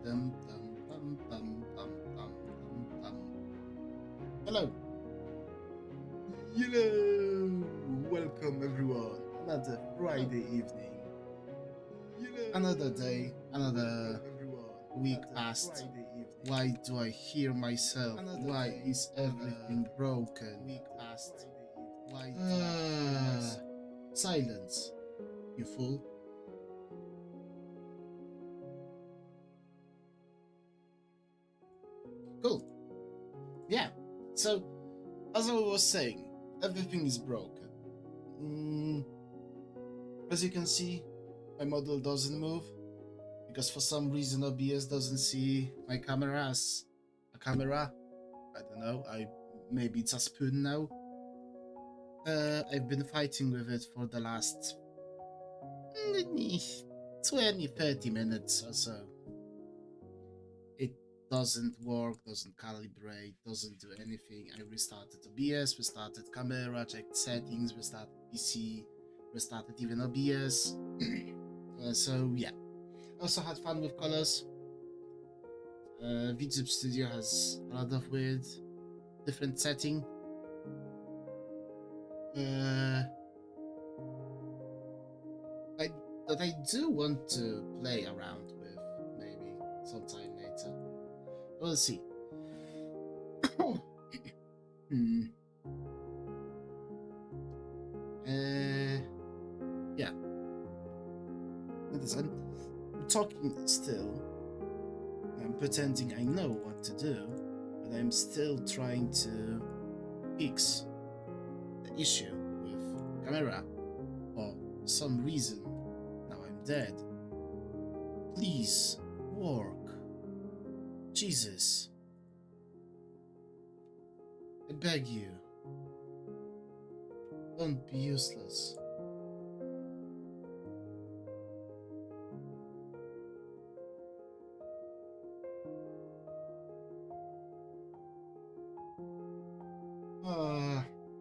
Dum, dum, dum, dum, dum, dum, dum, dum. Hello. Hello. Welcome everyone. Another Friday evening. Another day, another week passed. Why do I hear myself? Why is everything broken? Week passed. Why do I hear myself? Silence, you fool. Cool. Yeah. So, as I was saying, everything is broken. As you can see, my model doesn't move because for some reason OBS doesn't see my camera as a camera. I don't know. Maybe it's a spoon now. I've been fighting with it for the last 20-30 minutes or so. It doesn't work, doesn't calibrate, doesn't do anything. I restarted OBS, restarted camera, checked settings, restarted PC, restarted even OBS. So yeah. Also had fun with colors. VTube Studio has a lot of weird, different setting. That I do want to play around with, maybe sometime later. We'll see. Yeah. I'm talking still. I'm pretending I know what to do, but I'm still trying to fix the issue with camera. For some reason, now I'm dead. Please, work. Jesus. I beg you. Don't be useless.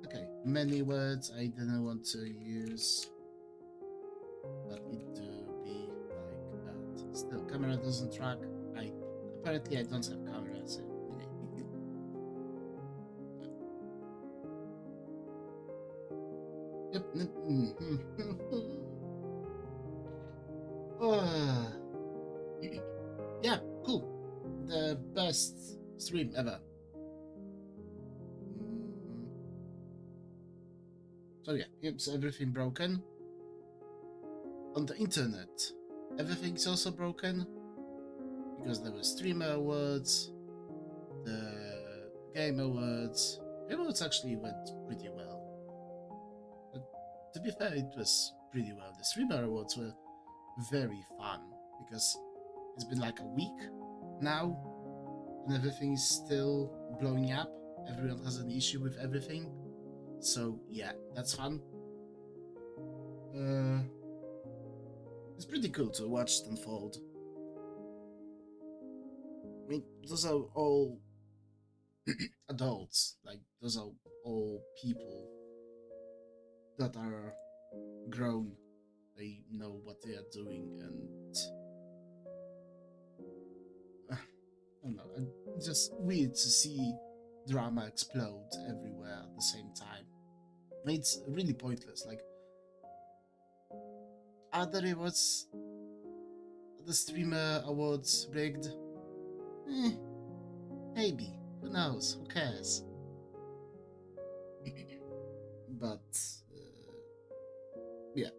Okay, many words I didn't want to use, but it do be like that. Still, camera doesn't track. Apparently I don't have cameras. Yep. Yeah, cool. The best stream ever. So yeah, it's everything broken. On the internet, everything's also broken because there were streamer awards, the game awards. Game awards actually went pretty well. But to be fair, it was pretty well. The streamer awards were very fun because it's been like a week now and everything is still blowing up. Everyone has an issue with everything. So yeah, that's fun. It's pretty cool to watch it unfold. I mean, those are all adults. Like, those are all people that are grown. They know what they are doing, and I don't know. It's just weird to see drama explode everywhere at the same time. It's really pointless. Like, are the streamer awards rigged? Maybe. Who knows? Who cares? But yeah,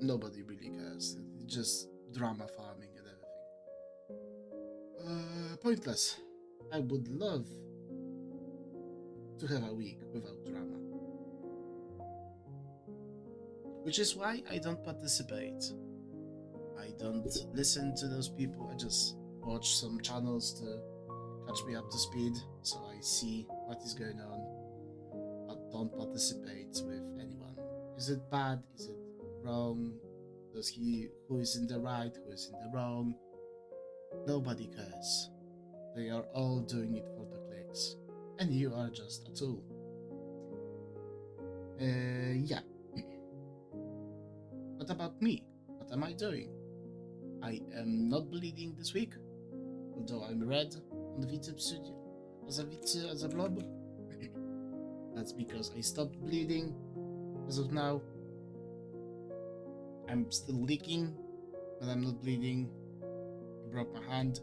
nobody really cares. It's just drama farming and everything. Pointless. I would love to have a week without drama. Which is why I don't participate. I don't listen to those people. I just watch some channels to catch me up to speed so I see what is going on, but don't participate with anyone. Is it bad? Is it wrong? Who is in the right? Who is in the wrong? Nobody cares. They are all doing it for the clicks, and you are just a tool. Yeah. What about me? What am I doing? I am not bleeding this week. although I'm red on the VTube studio as a blob. That's because I stopped bleeding as of now. I'm still leaking, but I'm not bleeding. I broke my hand,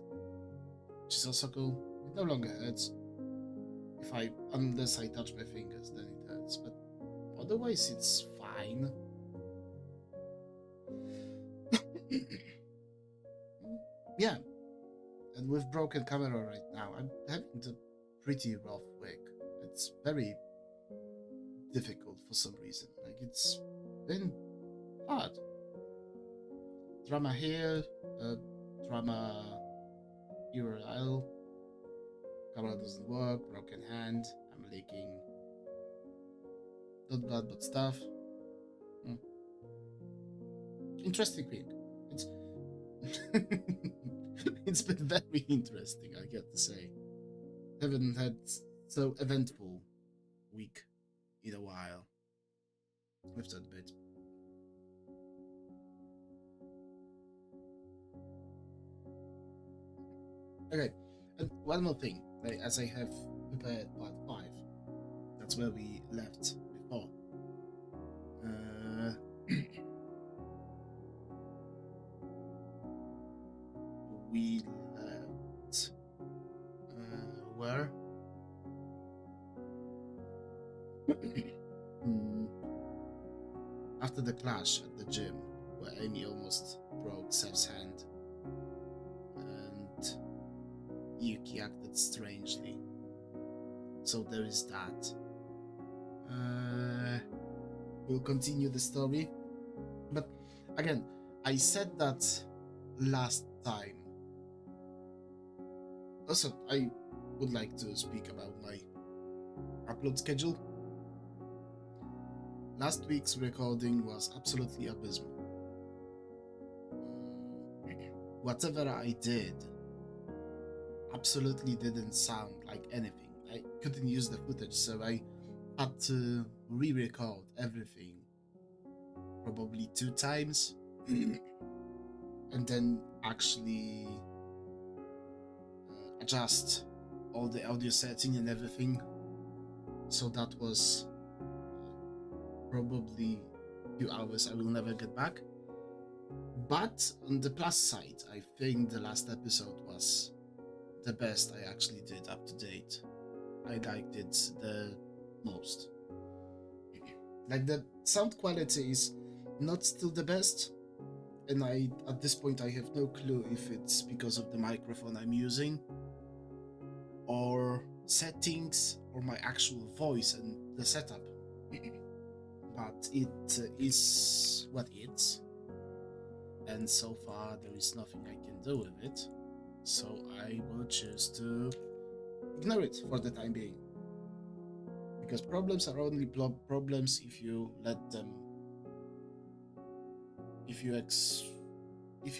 which is also cool. It no longer hurts. Unless I touch my fingers, then it hurts. But otherwise, it's fine. Yeah, and with broken camera right now, I'm having a pretty rough week. It's very difficult for some reason. Like, it's been hard. Drama here, drama Yora and I. Camera doesn't work, broken hand, I'm leaking. Not blood, but stuff. Interesting week. It's been very interesting, I get to say. Haven't had so eventful week in a while. With that bit. Okay, and one more thing. As I have prepared part 5, that's where we left before. We left where? After the clash at the gym, where Amy almost broke Seth's hand, and Yuki acted strangely. So there is that. We'll continue the story. But again, I said that last time. Also, I would like to speak about my upload schedule. Last week's recording was absolutely abysmal. Whatever I did absolutely didn't sound like anything. I couldn't use the footage, so I had to re-record everything probably 2 times and then actually adjust all the audio setting and everything. So that was probably a few hours I will never get back. But on the plus side, I think the last episode was the best I actually did up to date. I liked it the most. Like, the sound quality is not still the best, and at this point I have no clue if it's because of the microphone I'm using, or settings, or my actual voice and the setup. But it is what it is, and so far there is nothing I can do with it, so I will choose to ignore it for the time being. Because problems are only problems if you let them, if you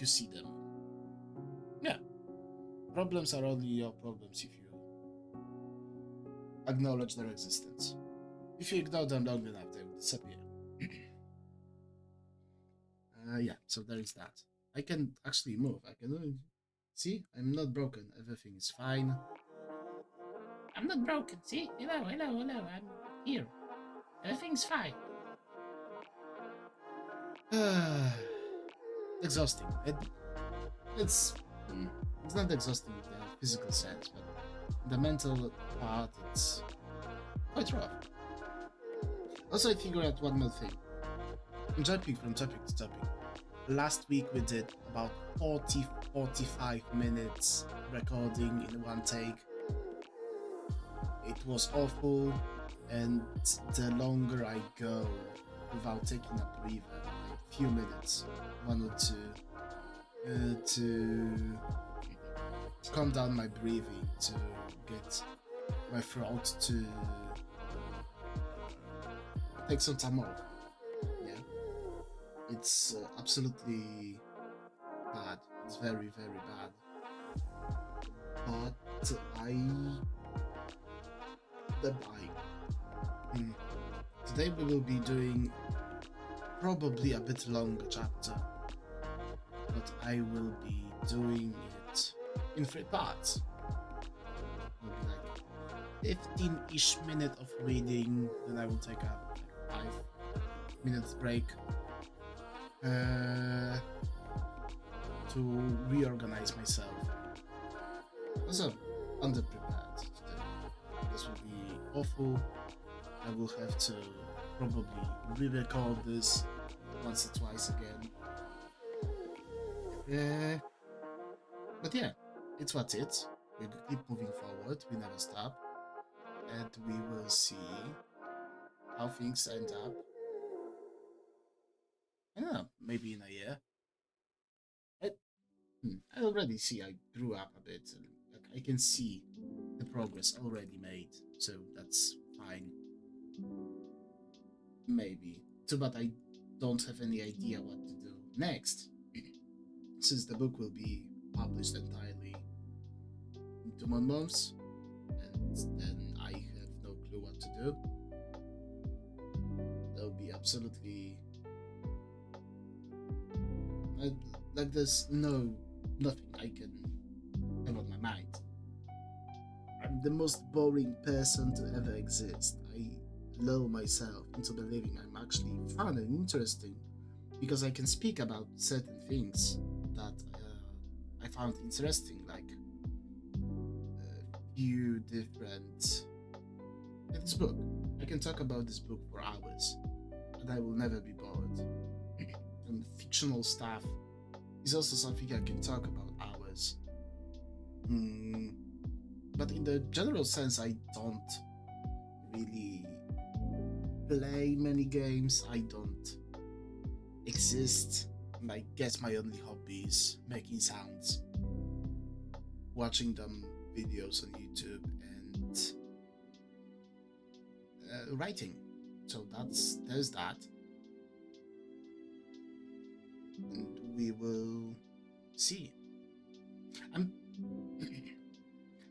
see them. Yeah, problems are only your problems if you acknowledge their existence. If you ignore them long enough, they will disappear. Yeah, so there is that. I can actually move. I can see, I'm not broken. Everything is fine. I'm not broken. See, hello. I'm here. Everything's fine. Exhausting. It's not exhausting in the physical sense, but the mental part, it's quite rough. Also, I figured out one more thing. I'm jumping from topic to topic. Last week we did about 40-45 minutes recording in one take. It was awful, and the longer I go without taking a breather, like a few minutes, 1 or 2, to calm down my breathing, to get my throat to take some time off. Yeah, it's absolutely bad. It's very, very bad. But today we will be doing probably a bit longer chapter, but I will be doing it in 3 parts. It'll be like 15-ish minute of reading, then I will take a 5 minutes break to reorganize myself. Also, underprepared today. This will be awful. I will have to probably re-record this once or twice again. But yeah, it's what it. We keep moving forward, we never stop, and we will see how things end up. I don't know, maybe in a year. I already see I grew up a bit, and like, I can see the progress already made, so that's fine. Maybe. Too bad I don't have any idea what to do next, since the book will be published entirely in 2 more months, and then I have no clue what to do. There'll be absolutely like there's nothing I can have on my mind. I'm the most boring person to ever exist. I lull myself into believing I'm actually fun and interesting because I can speak about certain things that I found interesting, like a few different. This book. I can talk about this book for hours, and I will never be bored. And fictional stuff is also something I can talk about hours. But in the general sense, I don't really play many games. I don't exist. And I guess my only hobby is making sounds, watching them videos on YouTube, and writing. So there's that. And we will see.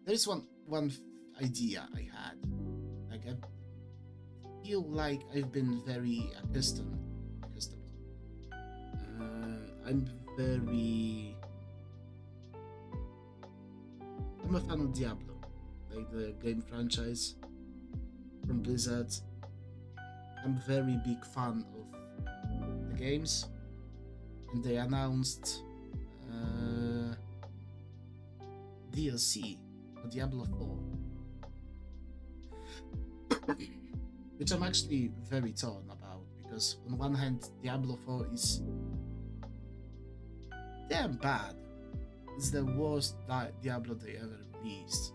There's one idea I had. Like I feel like I've been very accustomed. I'm a fan of Diablo, like the game franchise from Blizzard. I'm a very big fan of the games, and they announced DLC for Diablo 4, which I'm actually very torn about, because on one hand, Diablo 4 is damn bad. It's the worst Diablo they ever released,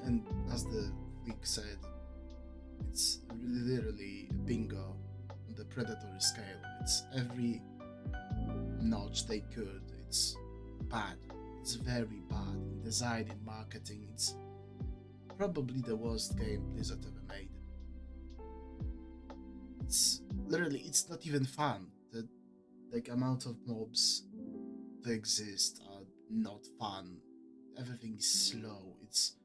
and as the leak said, it's literally bingo on the predatory scale. It's every notch they could. It's bad. It's very bad in design, in marketing. It's probably the worst game Blizzard ever made. It's not even fun. The amount of mobs that exist are not fun. Everything is slow. It's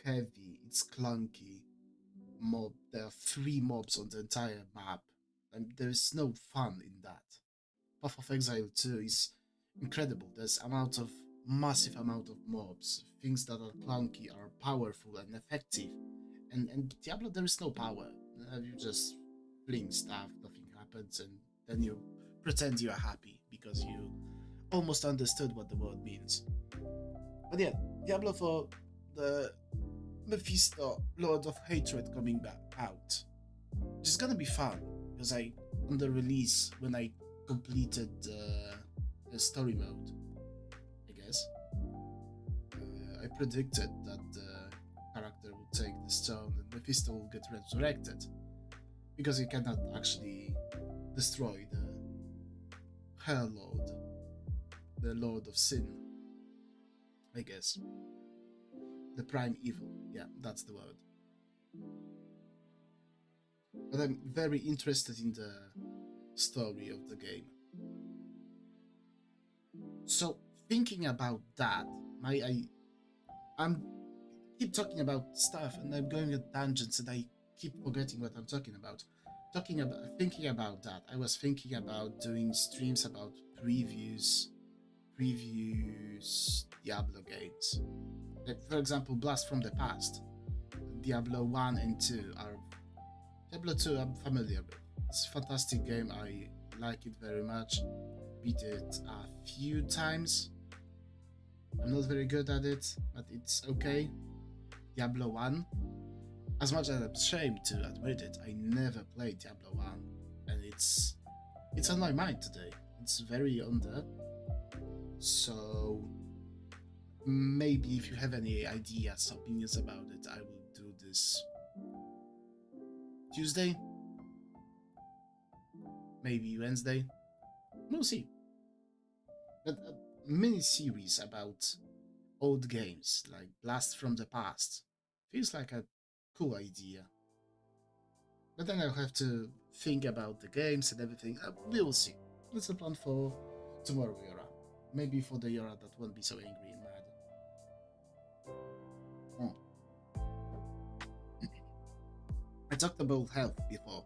heavy. It's clunky. There are 3 mobs on the entire map, and there is no fun in that. Path of Exile 2 is incredible. There's massive amount of mobs. Things that are clunky are powerful and effective. And Diablo, there is no power. You just fling stuff, nothing happens, and then you pretend you are happy because you almost understood what the word means. But yeah, Diablo 4, the Mephisto, Lord of Hatred, coming back out. Which is gonna be fun, because on the release, when I completed the story mode, I guess, I predicted that the character will take the stone and Mephisto will get resurrected, because he cannot actually destroy the Hell Lord, the Lord of Sin, I guess. The prime evil, yeah, that's the word. But I'm very interested in the story of the game. So thinking about that, I'm keep talking about stuff, and I'm going at tangents, and I keep forgetting what I'm talking about. Thinking about that, I was thinking about doing streams about previews previous Diablo games. Like, for example, Blast from the Past. Diablo 1 and 2 are... Diablo 2 I'm familiar with. It's a fantastic game, I like it very much. Beat it a few times. I'm not very good at it, but it's okay. Diablo 1, as much as I'm ashamed to admit it, I never played Diablo 1, and it's on my mind today. It's very on there. So maybe if you have any ideas, opinions about it, I will do this Tuesday, maybe Wednesday. We'll see. But a mini series about old games like Blast from the Past feels like a cool idea. But then I'll have to think about the games and everything. We will see. That's a plan for tomorrow, Yora. Maybe for the Yora that won't be so angry and mad. I talked about health before.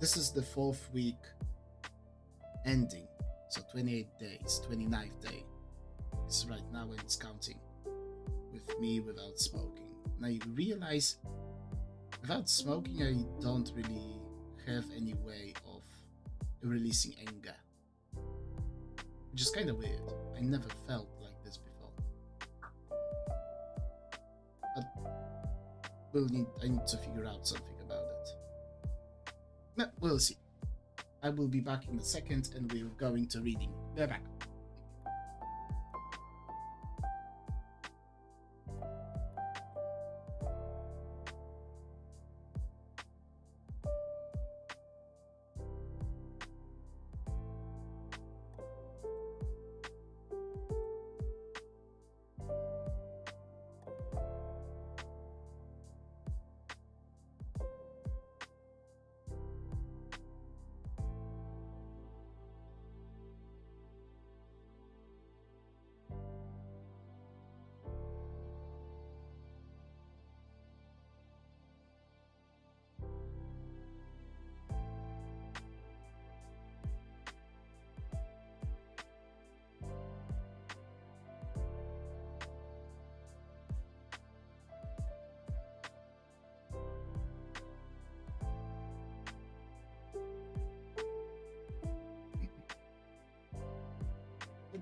This is the 4th week ending. So 28 days, 29th day. It's right now when it's counting. With me without smoking. And I realize without smoking I don't really have any way of releasing anger. Which is kind of weird. I never felt like this before. But I need to figure out something about it. But we'll see. I will be back in a second and we're going to reading. Be back.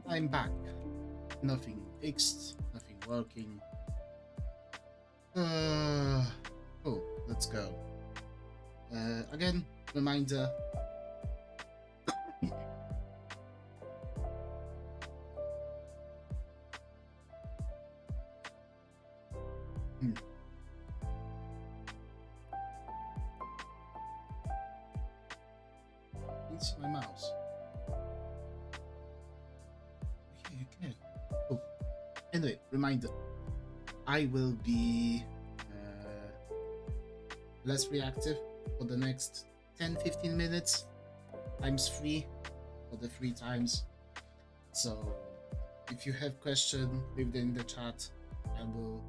I'm back. Nothing fixed, nothing working. Oh, let's go. Again, reminder. It's my mouse. Oh. Anyway, reminder, I will be less reactive for the next 10-15 minutes times 3 for the 3 times. So if you have questions, leave them in the chat. I will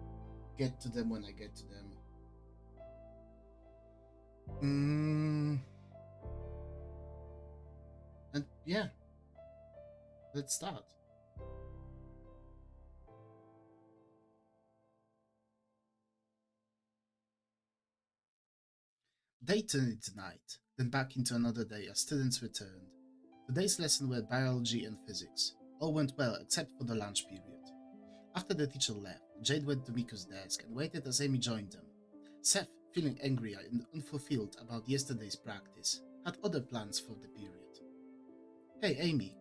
get to them when I get to them. And yeah, let's start. Day turned into night, then back into another day as students returned. Today's lessons were biology and physics. All went well except for the lunch period. After the teacher left, Jade went to Miku's desk and waited as Amy joined them. Seth, feeling angry and unfulfilled about yesterday's practice, had other plans for the period. "Hey, Amy,"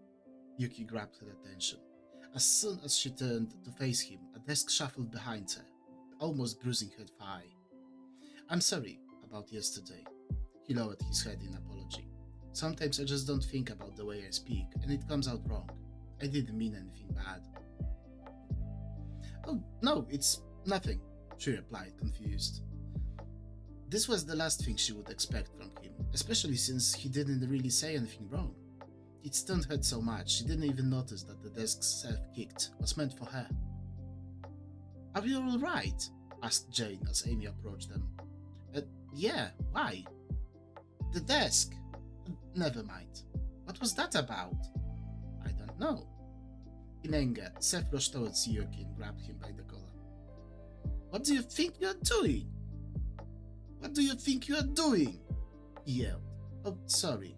Yuki grabbed her attention. As soon as she turned to face him, a desk shuffled behind her, almost bruising her thigh. "I'm sorry about yesterday." He lowered his head in apology. "Sometimes I just don't think about the way I speak, and it comes out wrong. I didn't mean anything bad." "Oh, no, it's nothing," she replied, confused. This was the last thing she would expect from him, especially since he didn't really say anything wrong. It stunned her so much she didn't even notice that the desk Seth kicked was meant for her. "Are you alright?" asked Jane as Amy approached them. Yeah, why?" "The desk." "Never mind. What was that about? I don't know. In anger, Seth rushed towards Yuki and grabbed him by the collar. What do you think you are doing? What do you think you are doing? He yelled. Oh, sorry.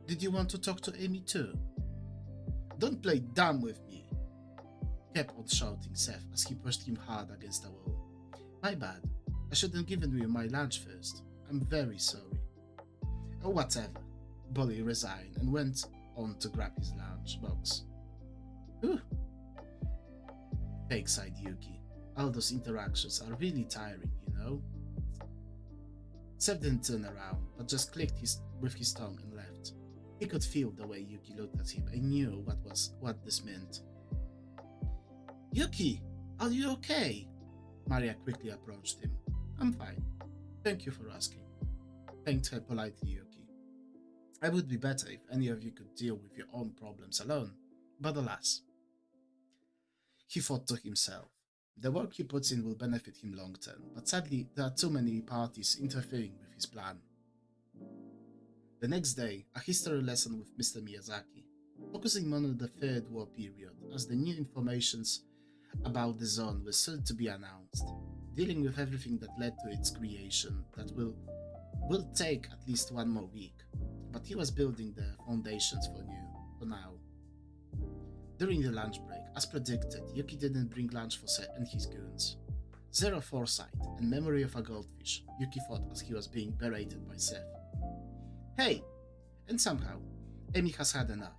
Did you want to talk to Amy too? Don't play dumb with me, kept on shouting Seth as he pushed him hard against the wall. My bad. I should have given you my lunch first. I'm very sorry. Oh, whatever. Bully resigned and went on to grab his lunch box. Whew. Fake sighed Yuki. All those interactions are really tiring, you know? Seth didn't turn around, but just clicked with his tongue and left. He could feel the way Yuki looked at him and knew what this meant. Yuki, are you okay? Maria quickly approached him. I'm fine. Thank you for asking. Thanked her politely, Yuki. I would be better if any of you could deal with your own problems alone, but alas. He thought to himself. The work he puts in will benefit him long term, but sadly there are too many parties interfering with his plan. The next day, a history lesson with Mr. Miyazaki, focusing on the Third War period as the new informations about the zone were soon to be announced, dealing with everything that led to its creation that will take at least one more week, but he was building the foundations for now. During the lunch break, as predicted, Yuki didn't bring lunch for Seth and his goons. Zero foresight and memory of a goldfish, Yuki thought as he was being berated by Seth. Hey! And somehow, Amy has had enough.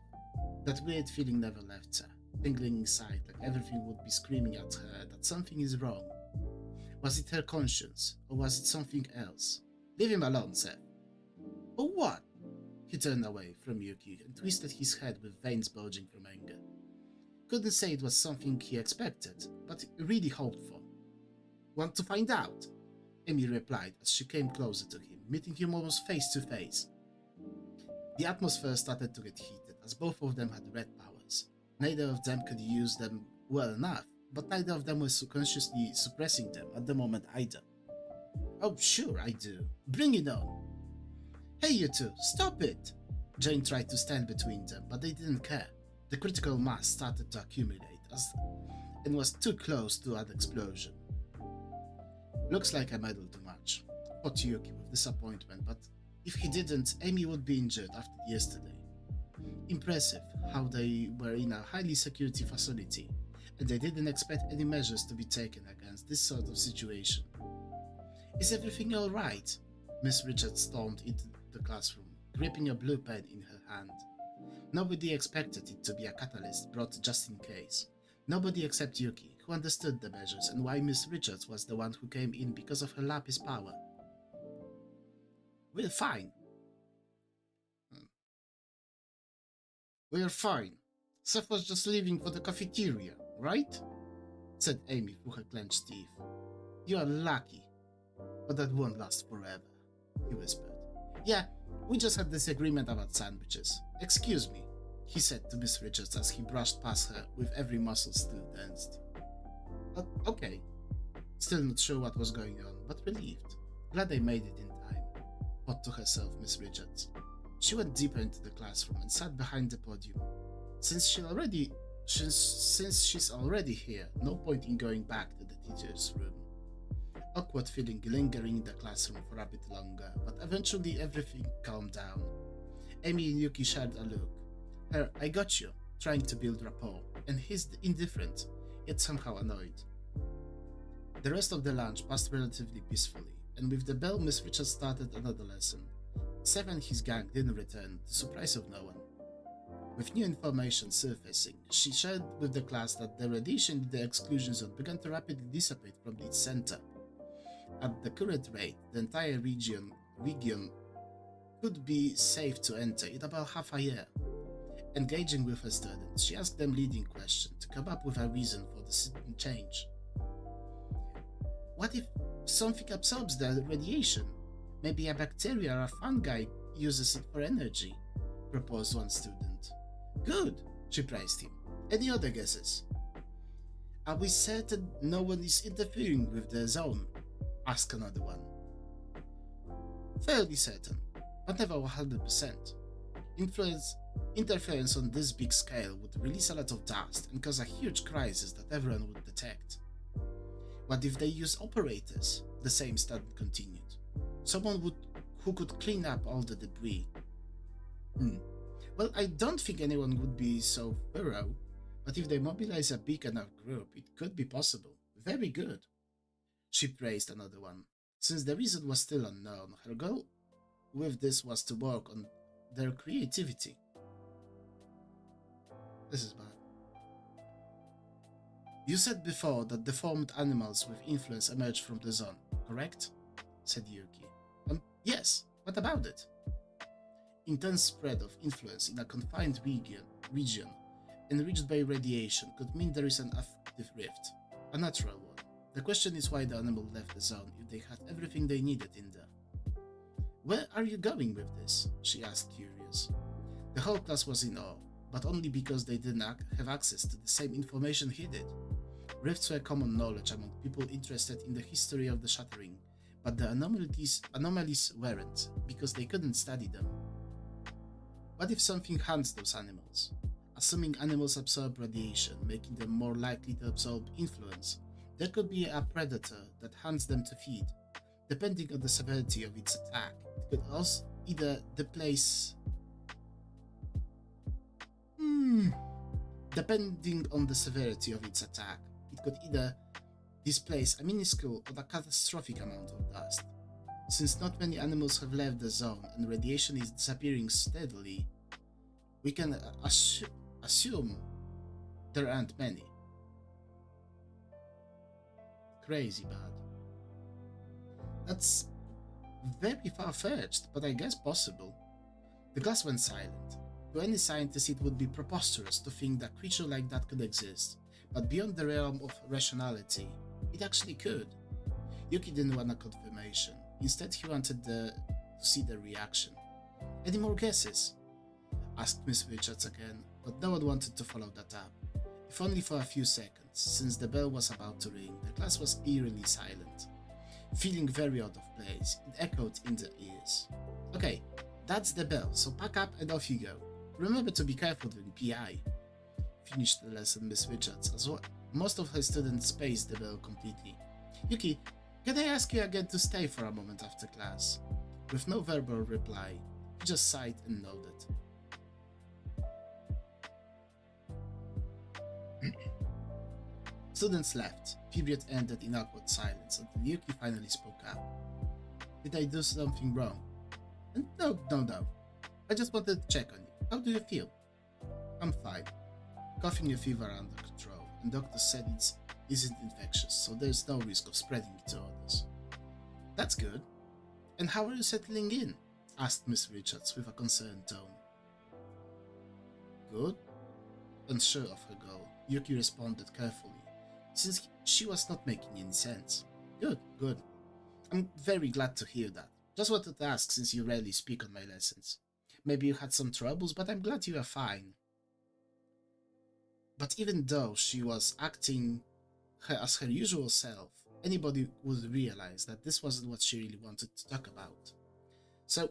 That weird feeling never left her, tingling inside like everything would be screaming at her that something is wrong. Was it her conscience, or was it something else? Leave him alone, Seth. Or what? He turned away from Yuki and twisted his head with veins bulging from anger. Couldn't say it was something he expected, but really hoped for. Want to find out? Amy replied as she came closer to him, meeting him almost face to face. The atmosphere started to get heated as both of them had red powers. Neither of them could use them well enough, but neither of them was consciously suppressing them at the moment either. Oh, sure I do. Bring it on. Hey you two, stop it! Jane tried to stand between them, but they didn't care. The critical mass started to accumulate and was too close to an explosion. Looks like I meddled too much, thought Yuki with disappointment, but if he didn't, Amy would be injured after yesterday. Impressive how they were in a highly security facility, and they didn't expect any measures to be taken against this sort of situation. Is everything alright? Miss Richards stormed into the classroom, gripping a blue pen in her hand. Nobody expected it to be a catalyst brought just in case. Nobody except Yuki, who understood the measures and why Miss Richards was the one who came in because of her lapis power. We're fine. We're fine. Seth was just leaving for the cafeteria, right? Said Amy through her clenched teeth. You are lucky, but that won't last forever, he whispered. Yeah, we just had this agreement about sandwiches. Excuse me, he said to Miss Richards as he brushed past her with every muscle still tensed. Okay. Still not sure what was going on, but relieved. Glad I made it in time, thought to herself Miss Richards. She went deeper into the classroom and sat behind the podium. Since she's already here, no point in going back to the teacher's room. Awkward feeling lingering in the classroom for a bit longer, but eventually everything calmed down. Amy and Yuki shared a look. Her "I got you" trying to build rapport, and his indifferent, yet somehow annoyed. The rest of the lunch passed relatively peacefully, and with the bell Miss Richards started another lesson. Seth and his gang didn't return, to the surprise of no one. With new information surfacing, she shared with the class that the radiation in the exclusion zone began to rapidly dissipate from its center. At the current rate, the entire region could be safe to enter in about half a year. Engaging with her students, she asked them leading questions to come up with a reason for the sudden change. What if something absorbs the radiation? Maybe a bacteria or a fungi uses it for energy, proposed one student. Good, she praised him. Any other guesses? Are we certain no one is interfering with the zone? Asked another one. Fairly certain, but never 100%. Influence Interference on this big scale would release a lot of dust and cause a huge crisis that everyone would detect. What if they use operators? The same student continued. Someone who could clean up all the debris. Well, I don't think anyone would be so thorough, but if they mobilize a big enough group, it could be possible. Very good. She praised another one. Since the reason was still unknown, her goal with this was to work on their creativity. This is bad. You said before that deformed animals with influence emerged from the zone, correct? Said Yuki. Yes, what about it? Intense spread of influence in a confined region enriched by radiation could mean there is an active rift, a natural one. The question is why the animal left the zone if they had everything they needed in there. Where are you going with this? She asked, curious. The whole class was in awe, but only because they didn't have access to the same information he did. Rifts were common knowledge among people interested in the history of the Shattering, but the anomalies weren't, because they couldn't study them. What if something hunts those animals? Assuming animals absorb radiation, making them more likely to absorb influence, there could be a predator that hunts them to feed. Depending on the severity of its attack, it could also either Depending on the severity of its attack, it could either displace a minuscule or a catastrophic amount of dust. Since not many animals have left the zone and radiation is disappearing steadily, we can assume there aren't many. Crazy bad. That's very far-fetched, but I guess possible. The class went silent. To any scientist, it would be preposterous to think that a creature like that could exist, but beyond the realm of rationality, it actually could. Yuki didn't want a confirmation. Instead, he wanted to see the reaction. Any more guesses? Asked Miss Richards again, but no one wanted to follow that up. If only for a few seconds, since the bell was about to ring, the class was eerily silent. Feeling very out of place, it echoed in their ears. Okay, that's the bell, so pack up and off you go. Remember to be careful during PI. Finished the lesson Miss Richards, as well. Most of her students spaced the bell completely. Yuki, can I ask you again to stay for a moment after class? With no verbal reply, he just sighed and nodded. Students left. Period ended in awkward silence until Yuki finally spoke up. Did I do something wrong? No. I just wanted to check on you. How do you feel? I'm fine. Coughing and fever are under control, and doctors said it isn't infectious, so there's no risk of spreading it to others. That's good. And how are you settling in? Asked Miss Richards with a concerned tone. Good. Unsure of her goal, Yuki responded carefully, since she was not making any sense. Good. I'm very glad to hear that. Just wanted to ask since you rarely speak on my lessons. Maybe you had some troubles, but I'm glad you are fine. But even though she was acting as her usual self, anybody would realize that this wasn't what she really wanted to talk about. So,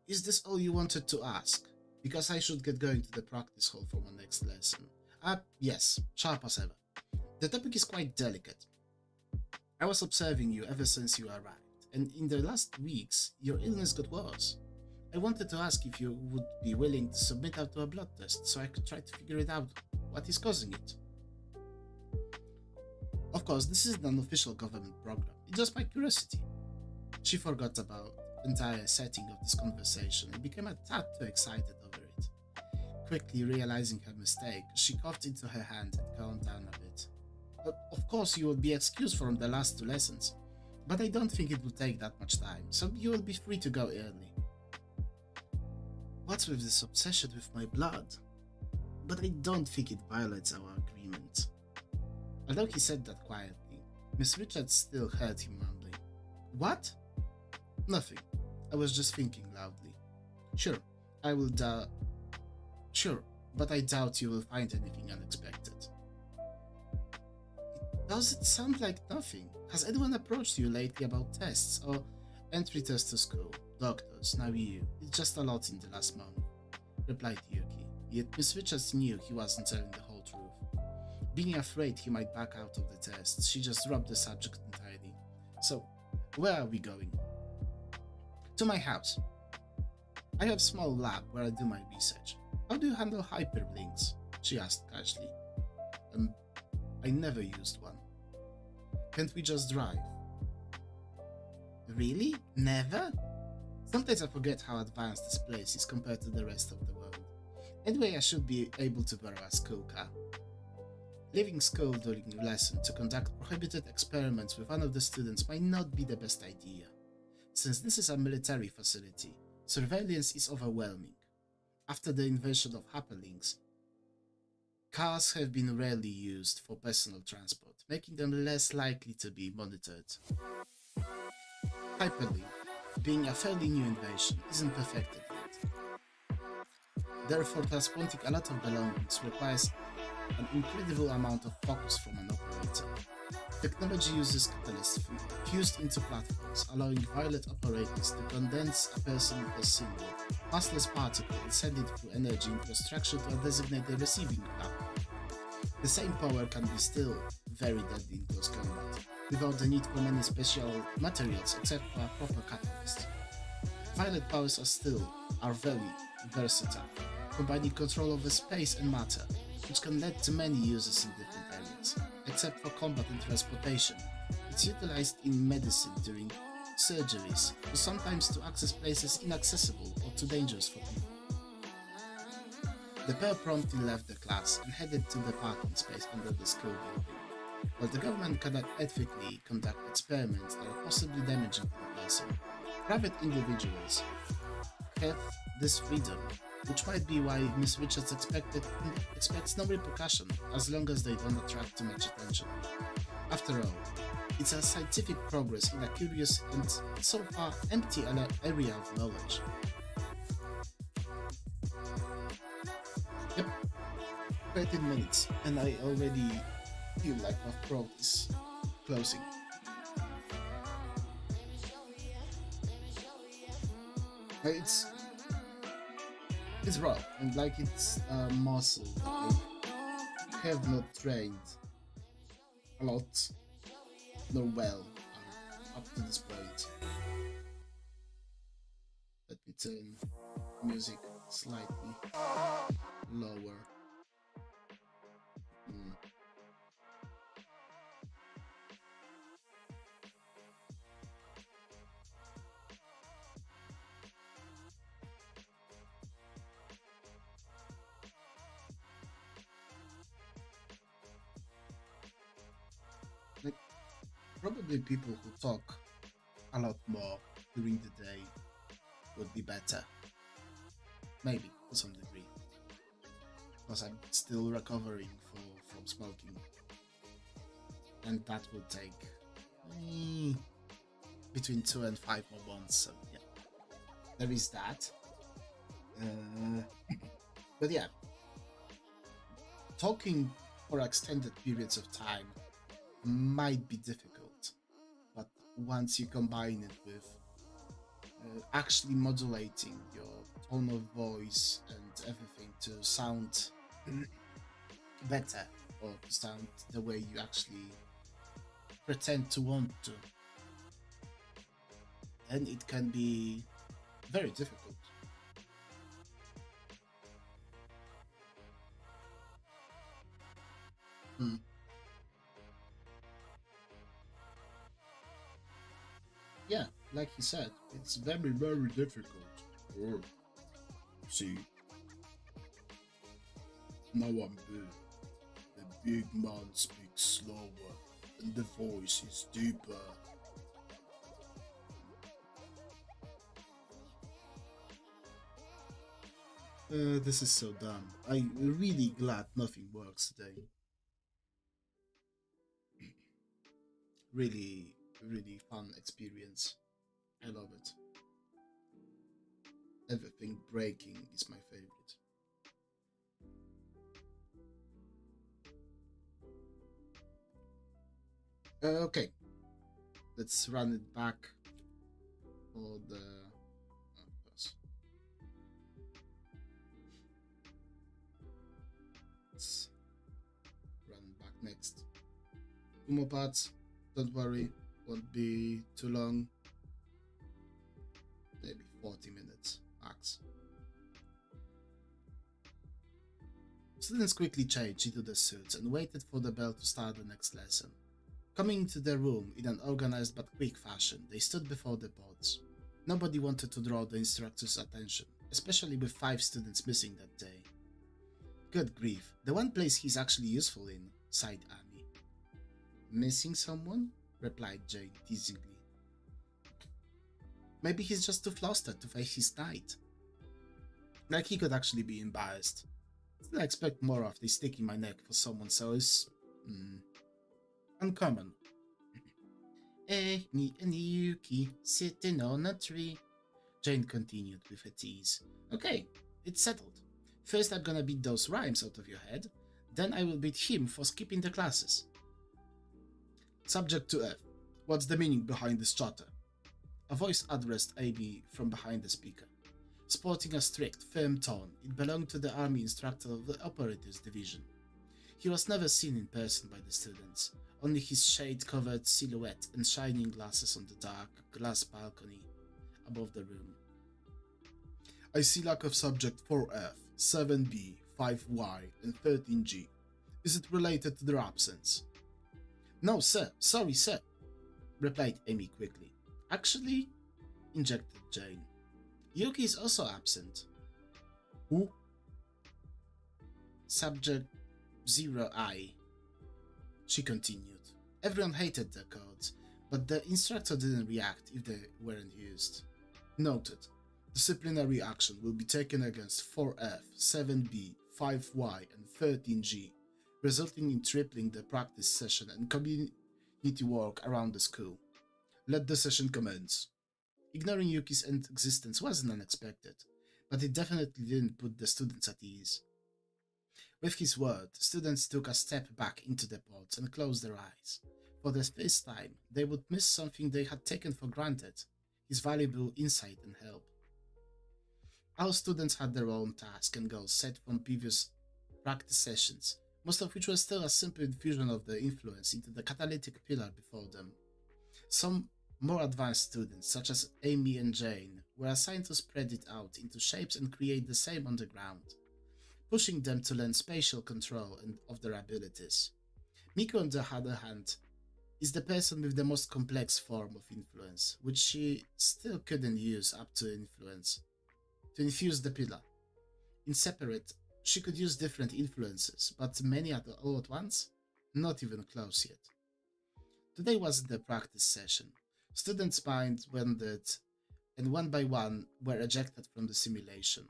is this all you wanted to ask? Because I should get going to the practice hall for my next lesson. Yes, sharp as ever. The topic is quite delicate. I was observing you ever since you arrived, and in the last weeks, your illness got worse. I wanted to ask if you would be willing to submit out to a blood test so I could try to figure it out what is causing it. Of course, this isn't an official government program, it's just my curiosity. She forgot about the entire setting of this conversation and became a tad too excited over it. Quickly realizing her mistake, she coughed into her hand and calmed down a bit. Of course, you will be excused from the last 2 lessons, but I don't think it will take that much time, so you will be free to go early. What's with this obsession with my blood? But I don't think it violates our agreement. Although he said that quietly, Miss Richards still heard him mumbling. What? Nothing. I was just thinking loudly. Sure, but I doubt you will find anything unexpected. Does it sound like nothing? Has anyone approached you lately about tests or entry tests to school, doctors, now you? It's just a lot in the last month. replied Yuki. Yet Miss Richards knew he wasn't telling the whole truth. Being afraid he might back out of the test, she just dropped the subject entirely. So, where are we going? To my house. I have a small lab where I do my research. How do you handle hyperlinks? She asked casually. I never used one. Can't we just drive? Really? Never? Sometimes I forget how advanced this place is compared to the rest of the world. Anyway, I should be able to borrow a school car. Leaving school during a lesson to conduct prohibited experiments with one of the students might not be the best idea. Since this is a military facility, surveillance is overwhelming. After the invention of hyperlinks, cars have been rarely used for personal transport, making them less likely to be monitored. Hyperlink, being a fairly new invention, isn't perfected yet. Therefore, transporting a lot of belongings requires an incredible amount of focus from an operator. Technology uses catalysts fused into platforms, allowing violet operators to condense a person's single, massless particle and send it through energy infrastructure to a designated receiving platform. The same power can be still very deadly in close combat, without the need for many special materials except for a proper catalyst. Violet powers are very versatile, combining control over space and matter, which can lead to many uses in different areas. Except for combat and transportation, it's utilized in medicine during surgeries, or sometimes to access places inaccessible or too dangerous for people. The pair promptly left the class and headed to the parking space under the school building. While the government cannot ethically conduct experiments that are possibly damaging to the person, private individuals have this freedom, which might be why Miss Richards expects no repercussion as long as they don't attract too much attention. After all, it's a scientific progress in a curious and so far empty area of knowledge. Yep, 13 minutes, and I already feel like my throat is closing. It's raw, and like it's a muscle that I have not trained a lot, nor well, up to this point. Let me turn music slightly lower. Like, probably people who talk a lot more during the day would be better. Maybe, to some degree. Because I'm still recovering from smoking. And that will take between 2 and 5 more months, so yeah. There is that. But yeah, talking for extended periods of time might be difficult, but once you combine it with actually modulating your tone of voice and everything to sound better, or to sound the way you actually pretend to want to, then it can be very difficult. Yeah, like he said, it's very, very difficult. Oh, see, now I'm big. The big man speaks slower, and the voice is deeper. This is so dumb. I'm really glad nothing works today. Really, really fun experience. I love it. Everything breaking is my favorite. Okay, let's run it back for the. Of course. 2 more parts. Don't worry, won't be too long. Maybe 40 minutes max. Students quickly changed into their suits and waited for the bell to start the next lesson. Coming into their room in an organized but quick fashion, they stood before the pods. Nobody wanted to draw the instructor's attention, especially with 5 students missing that day. Good grief, the one place he's actually useful in, sighed Amy. Missing someone? Replied Jane teasingly. Maybe he's just too flustered to face his knight. Like he could actually be embarrassed. Still expect more of this sticking my neck for someone so is uncommon. Me and Yuki sitting on a tree, Jane continued with a tease. Okay, it's settled. First I'm gonna beat those rhymes out of your head, then I will beat him for skipping the classes. Subject to F. What's the meaning behind this chatter? A voice addressed Amy from behind the speaker. Sporting a strict, firm tone, it belonged to the army instructor of the operators division. He was never seen in person by the students, only his shade-covered silhouette and shining glasses on the dark glass balcony above the room. I see lack of subject 4F, 7B, 5Y, and 13G. Is it related to their absence? No, sir. Sorry, sir, replied Amy quickly. Actually, injected Jane. Yuki is also absent. Who? Subject 0I, she continued. Everyone hated the codes, but the instructor didn't react if they weren't used. Noted. Disciplinary action will be taken against 4F, 7B, 5Y, and 13G, resulting in tripling the practice session and community work around the school. Let the session commence. Ignoring Yuki's existence wasn't unexpected, but it definitely didn't put the students at ease. With his word, students took a step back into the pods and closed their eyes. For the first time, they would miss something they had taken for granted, his valuable insight and help. All students had their own tasks and goals set from previous practice sessions, most of which were still a simple infusion of the influence into the catalytic pillar before them. Some more advanced students, such as Amy and Jane, were assigned to spread it out into shapes and create the same on the ground, pushing them to learn spatial control of their abilities. Miko, on the other hand, is the person with the most complex form of influence, which she still couldn't use up to infuse the pillar. In separate, she could use different influences, but many all at once? Not even close yet. Today wasn't a practice session. Students' minds wandered, and one by one were ejected from the simulation.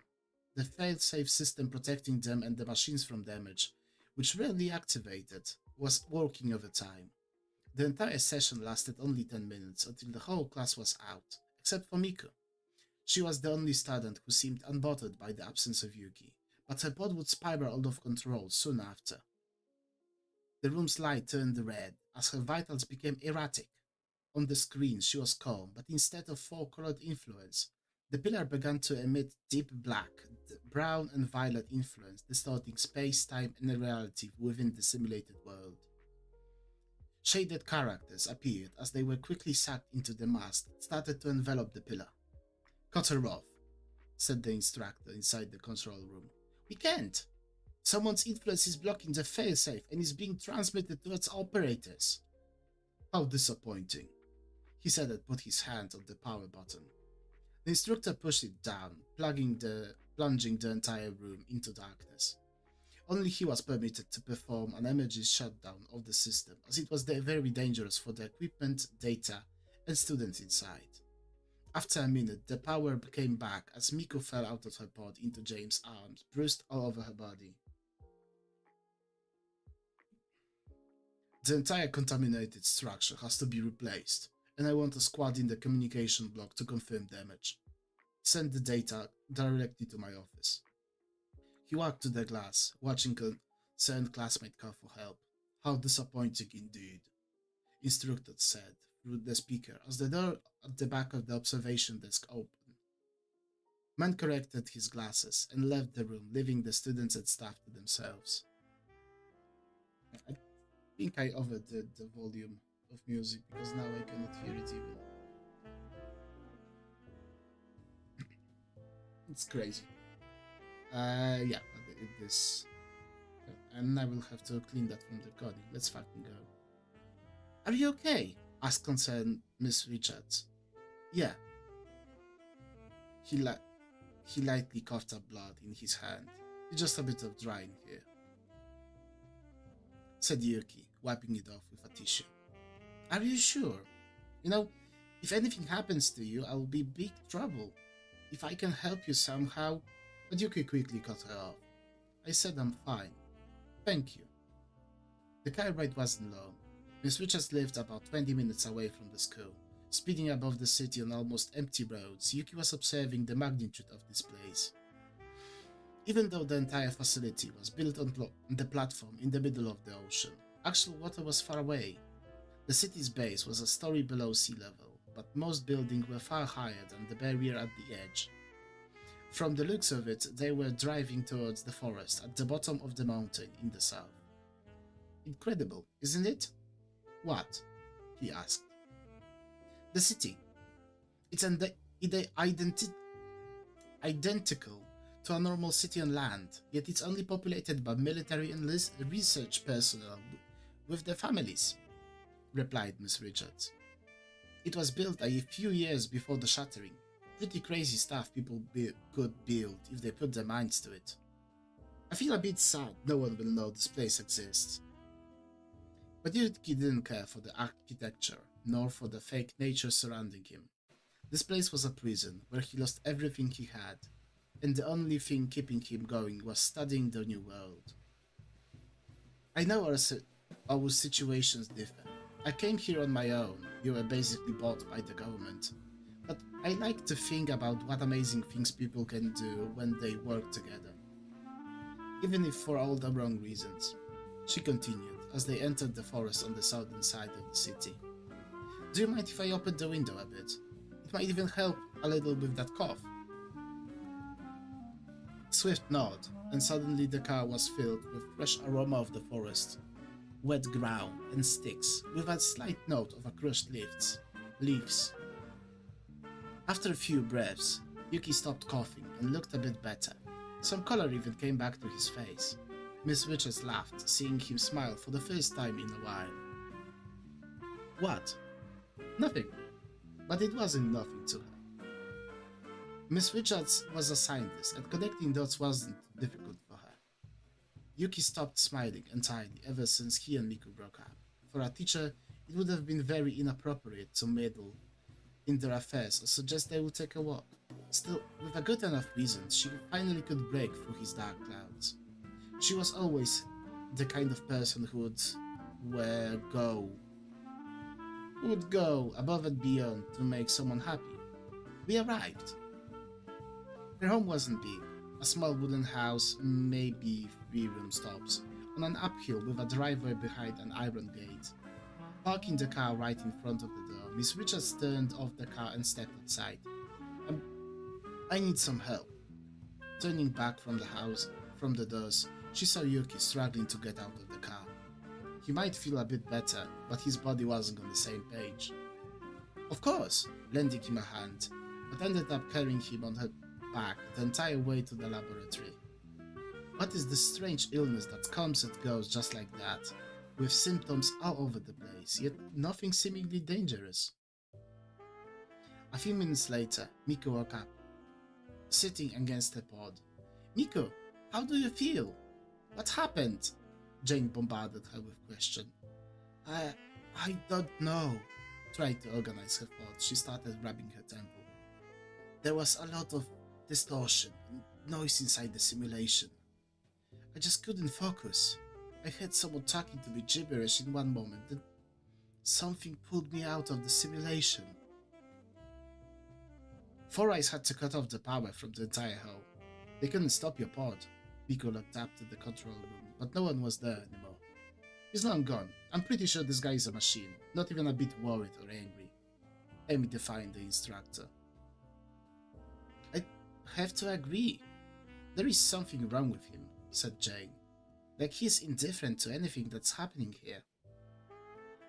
The fail-safe system protecting them and the machines from damage, which rarely activated, was working overtime. The entire session lasted only 10 minutes until the whole class was out, except for Miko. She was the only student who seemed unbothered by the absence of Yuki, but her pod would spiral out of control soon after. The room's light turned red as her vitals became erratic. On the screen she was calm, but instead of 4-colored influence, the pillar began to emit deep black, brown and violet influence, distorting space, time and reality within the simulated world. Shaded characters appeared as they were quickly sucked into the mask that started to envelop the pillar. Cut her off, said the instructor inside the control room. We can't. Someone's influence is blocking the failsafe and is being transmitted to its operators. How disappointing, he said and put his hand on the power button. The instructor pushed it down, plunging the entire room into darkness. Only he was permitted to perform an emergency shutdown of the system, as it was very dangerous for the equipment, data, and students inside. After a minute, the power came back as Miko fell out of her pod into James' arms, bruised all over her body. The entire contaminated structure has to be replaced, and I want a squad in the communication block to confirm damage. Send the data directly to my office. He walked to the glass, watching a concerned classmate call for help. How disappointing indeed, instructor said through the speaker as the door at the back of the observation desk opened. Man corrected his glasses and left the room, leaving the students and staff to themselves. think I overdid the volume of music because now I cannot hear it even. It's crazy. Yeah, but this. And I will have to clean that from the recording. Let's fucking go. Are you okay? Asked concerned Miss Richards. Yeah. He, he lightly coughed up blood in his hand. It's just a bit of drying here, said Yuki, wiping it off with a tissue. Are you sure? You know, if anything happens to you, I'll be big trouble. If I can help you somehow. But Yuki quickly cut her off. I said I'm fine. Thank you. The car ride wasn't long. Miss Richards lived about 20 minutes away from the school. Speeding above the city on almost empty roads, Yuki was observing the magnitude of this place. Even though the entire facility was built on the platform in the middle of the ocean, actual water was far away. The city's base was a story below sea level, but most buildings were far higher than the barrier at the edge. From the looks of it, they were driving towards the forest at the bottom of the mountain in the south. Incredible, isn't it? What? He asked. The city. It's identical to a normal city on land, yet it's only populated by military and research personnel with their families, replied Miss Richards. It was built a few years before the shattering. Pretty crazy stuff people could build if they put their minds to it. I feel a bit sad no one will know this place exists. But Yuki didn't care for the architecture, nor for the fake nature surrounding him. This place was a prison where he lost everything he had, and the only thing keeping him going was studying the new world. I know our situations differ. I came here on my own. You were basically bought by the government. But I like to think about what amazing things people can do when they work together. Even if for all the wrong reasons. She continued as they entered the forest on the southern side of the city. Do you mind if I open the window a bit? It might even help a little with that cough. Swift nod, and suddenly the car was filled with fresh aroma of the forest, wet ground and sticks, with a slight note of crushed leaves. After a few breaths, Yuki stopped coughing and looked a bit better. Some color even came back to his face. Miss Richards laughed, seeing him smile for the first time in a while. What? Nothing. But it wasn't nothing to her. Miss Richards was a scientist, and connecting dots wasn't difficult for her. Yuki stopped smiling entirely ever since he and Miku broke up. For a teacher, it would have been very inappropriate to meddle in their affairs or suggest they would take a walk. Still, with a good enough reason, she finally could break through his dark clouds. She was always the kind of person who would go above and beyond to make someone happy. We arrived. Her home wasn't big, a small wooden house, maybe 3 room tops, on an uphill with a driveway behind an iron gate. Parking the car right in front of the door, Miss Richards turned off the car and stepped outside. I need some help. Turning back from the doors, she saw Yuki struggling to get out of the car. He might feel a bit better, but his body wasn't on the same page. Of course, lending him a hand, but ended up carrying him on her back the entire way to the laboratory. What is this strange illness that comes and goes just like that, with symptoms all over the place, yet nothing seemingly dangerous? A few minutes later, Miku woke up, sitting against the pod. Miku, how do you feel? What happened? Jane bombarded her with questions. I don't know. Trying to organize her thoughts, she started rubbing her temple. There was a lot of distortion and noise inside the simulation. I just couldn't focus. I heard someone talking to me gibberish in one moment, then something pulled me out of the simulation. Four Eyes had to cut off the power from the entire hull. They couldn't stop your pod. Pico looked up to the control room, but no one was there anymore. He's long gone. I'm pretty sure this guy is a machine, not even a bit worried or angry. Amy defied the instructor. I have to agree. There is something wrong with him, said Jane. Like he's indifferent to anything that's happening here.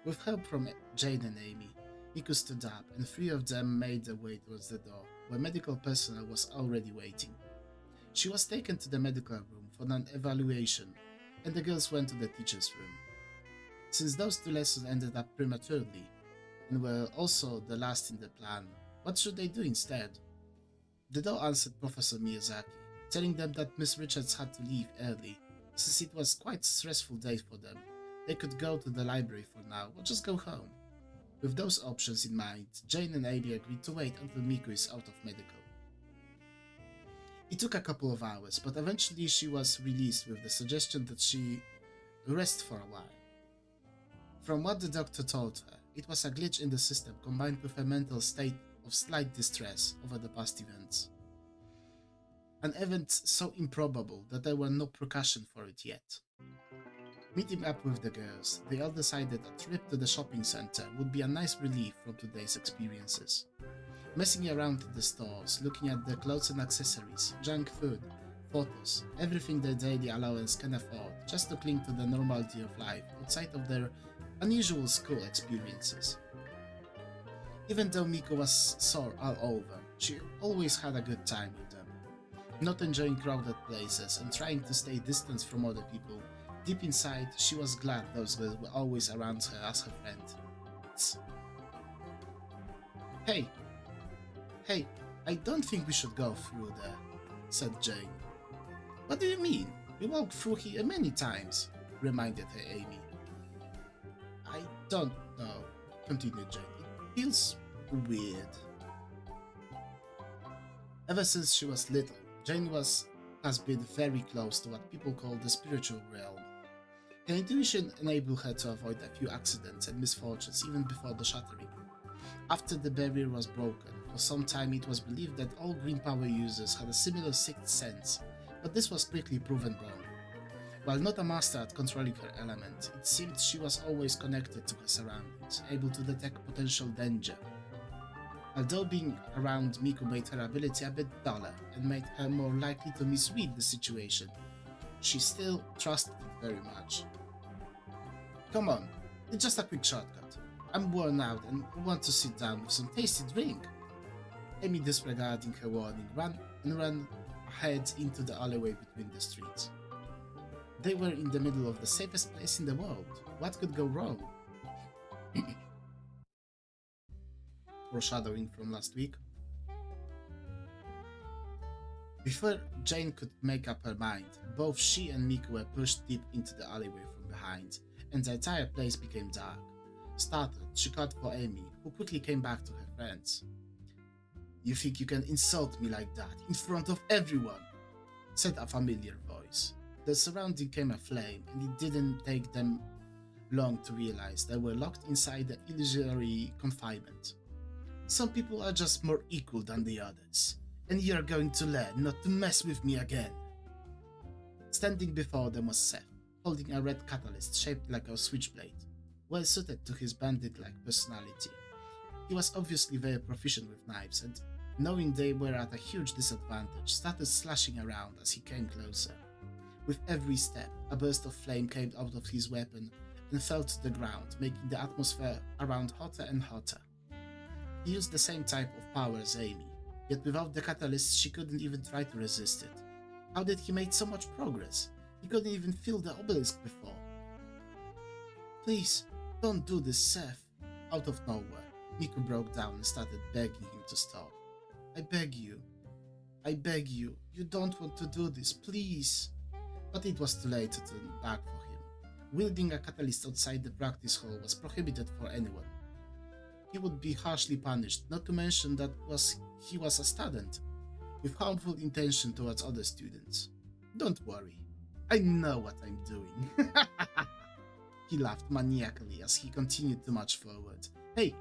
With help from Jane and Amy, Miku stood up and three of them made their way towards the door, where medical personnel was already waiting. She was taken to the medical room for an evaluation, and the girls went to the teacher's room. Since those two lessons ended up prematurely, and were also the last in the plan, what should they do instead? The door answered Professor Miyazaki, telling them that Miss Richards had to leave early, since it was quite a stressful day for them. They could go to the library for now, or just go home. With those options in mind, Jane and Amy agreed to wait until Miku is out of medical. It took a couple of hours, but eventually she was released with the suggestion that she rest for a while. From what the doctor told her, it was a glitch in the system combined with a mental state of slight distress over the past events. An event so improbable that there were no precaution for it yet. Meeting up with the girls, they all decided a trip to the shopping center would be a nice relief from today's experiences. Messing around in the stores, looking at the clothes and accessories, junk food, photos, everything their daily allowance can afford, just to cling to the normality of life outside of their unusual school experiences. Even though Miku was sore all over, she always had a good time with them. Not enjoying crowded places and trying to stay distant from other people, deep inside she was glad those girls were always around her as her friend. Hey, I don't think we should go through there, said Jane. What do you mean? We walked through here many times, reminded her Amy. I don't know, continued Jane. It feels weird. Ever since she was little, Jane has been very close to what people call the spiritual realm. Her intuition enabled her to avoid a few accidents and misfortunes even before the shattering. After the barrier was broken, for some time it was believed that all green power users had a similar sixth sense, but this was quickly proven wrong. While not a master at controlling her element, it seemed she was always connected to her surroundings, able to detect potential danger. Although being around Miku made her ability a bit duller and made her more likely to misread the situation, she still trusted it very much. Come on, it's just a quick shortcut. I'm worn out and want to sit down with some tasty drink. Amy, disregarding her warning, ran ahead into the alleyway between the streets. They were in the middle of the safest place in the world. What could go wrong? Foreshadowing from last week. Before Jane could make up her mind, both she and Miku were pushed deep into the alleyway from behind, and the entire place became dark. Startled, she called for Amy, who quickly came back to her friends. You think you can insult me like that, in front of everyone? Said a familiar voice. The surrounding came aflame, and it didn't take them long to realize they were locked inside the illusory confinement. Some people are just more equal than the others, and you're going to learn not to mess with me again. Standing before them was Seth, holding a red catalyst shaped like a switchblade, well suited to his bandit-like personality. He was obviously very proficient with knives, and knowing they were at a huge disadvantage, started slashing around as he came closer. With every step, a burst of flame came out of his weapon and fell to the ground, making the atmosphere around hotter and hotter. He used the same type of power as Amy, yet without the catalyst she couldn't even try to resist it. How did he make so much progress? He couldn't even feel the obelisk before. Please, don't do this, Seth. Out of nowhere, Miku broke down and started begging him to stop. I beg you, you don't want to do this, please. But it was too late to turn back for him. Wielding a catalyst outside the practice hall was prohibited for anyone. He would be harshly punished, not to mention that he was a student, with harmful intention towards other students. Don't worry, I know what I'm doing. He laughed maniacally as he continued to march forward. Hey,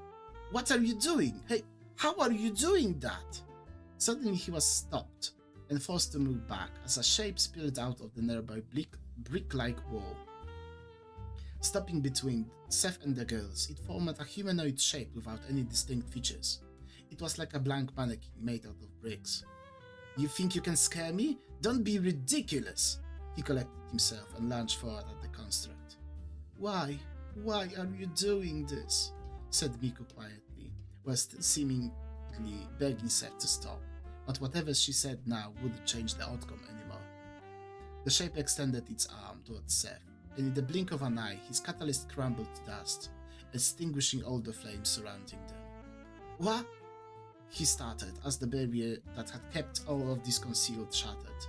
what are you doing? Hey, how are you doing that? Suddenly he was stopped and forced to move back as a shape spilled out of the nearby brick-like wall. Stopping between Seth and the girls, it formed a humanoid shape without any distinct features. It was like a blank mannequin made out of bricks. You think you can scare me? Don't be ridiculous! He collected himself and lunged forward at the construct. Why? Why are you doing this? Said Miku quietly, while still seemingly begging Seth to stop. But whatever she said now wouldn't change the outcome anymore. The shape extended its arm towards Seth, and in the blink of an eye, his catalyst crumbled to dust, extinguishing all the flames surrounding them. What? He started as the barrier that had kept all of this concealed shattered.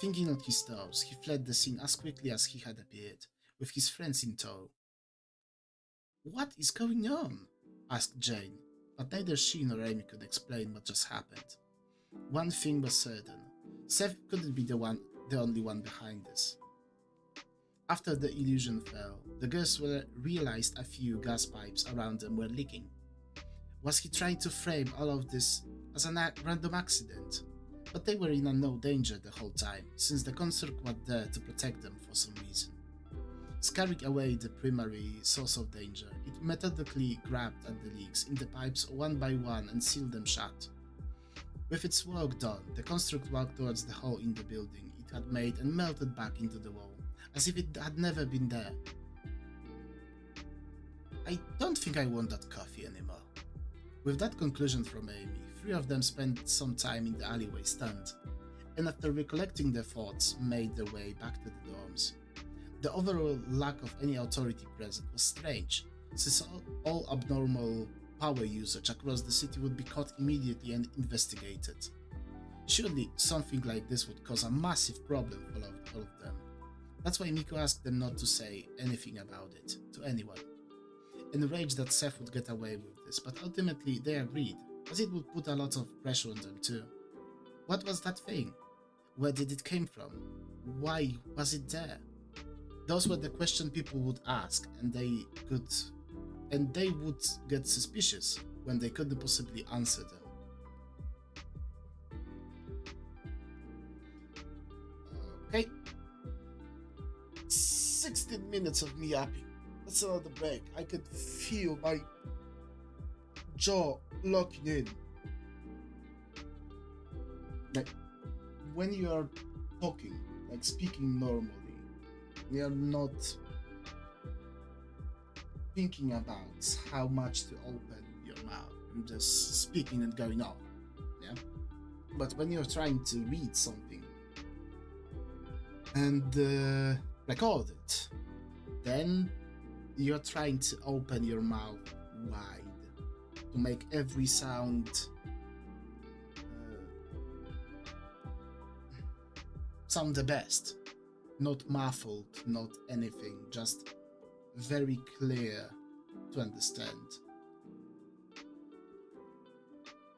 Thinking on his toes, he fled the scene as quickly as he had appeared, with his friends in tow. What is going on? Asked Jane, but neither she nor Amy could explain what just happened. One thing was certain, Seth couldn't be the only one behind this. After the illusion fell, the girls realized a few gas pipes around them were leaking. Was he trying to frame all of this as a random accident? But they were in no danger the whole time, since the construct was there to protect them for some reason. Scaring away the primary source of danger, it methodically grabbed at the leaks in the pipes one by one and sealed them shut. With its work done, the construct walked towards the hole in the building it had made and melted back into the wall, as if it had never been there. I don't think I want that coffee anymore. With that conclusion from Amy, three of them spent some time in the alleyway stunned, and after recollecting their thoughts, made their way back to the dorms. The overall lack of any authority present was strange, since all abnormal power usage across the city would be caught immediately and investigated. Surely something like this would cause a massive problem for all of them. That's why Miku asked them not to say anything about it to anyone. Enraged that Seth would get away with this, but ultimately they agreed, as it would put a lot of pressure on them too. What was that thing? Where did it came from? Why was it there? Those were the questions people would ask, and they would get suspicious when they couldn't possibly answer them. Okay. 16 minutes of me yapping. That's another break. I could feel my jaw locking in. Like, when you are talking, like speaking normally, you are not thinking about how much to open your mouth and just speaking and going on. Yeah? But when you're trying to read something and record it, then you're trying to open your mouth wide to make every sound sound the best, not muffled, not anything, just very clear to understand.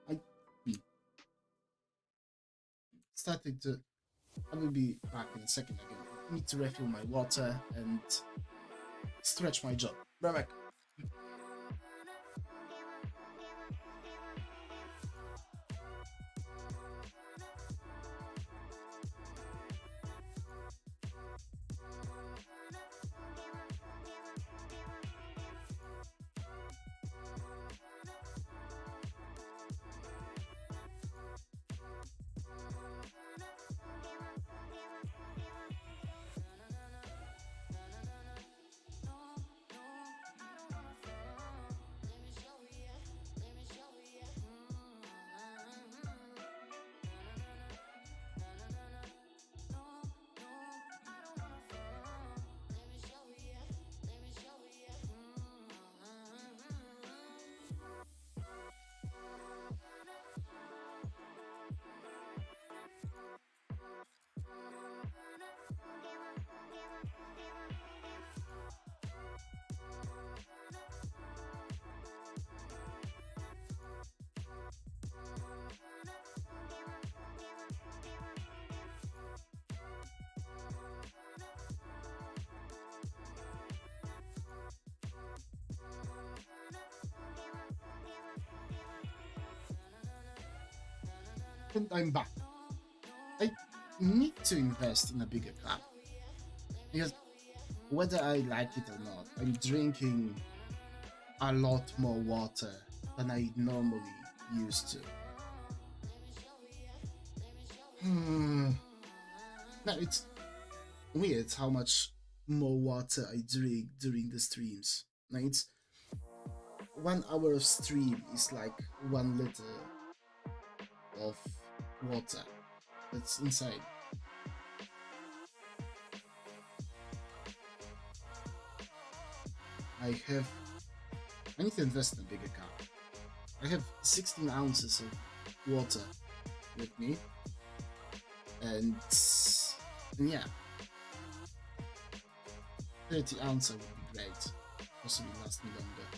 I will be back in a second again. I need to refill my water and stretch my jaw. Right back. And I'm back. I need to invest in a bigger cup, because whether I like it or not, I'm drinking a lot more water than I normally used to. Now it's weird how much more water I drink during the streams. Now it's 1 hour of stream is like 1 liter of water. That's insane. I need to invest in a bigger car. I have 16 ounces of water with me, and yeah, 30 ounces would be great. Possibly last me longer.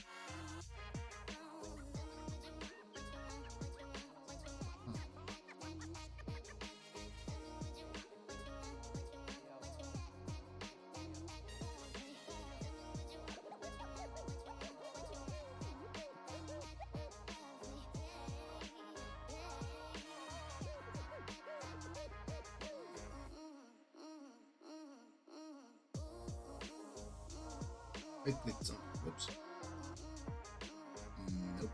I clicked on. Whoops. Nope.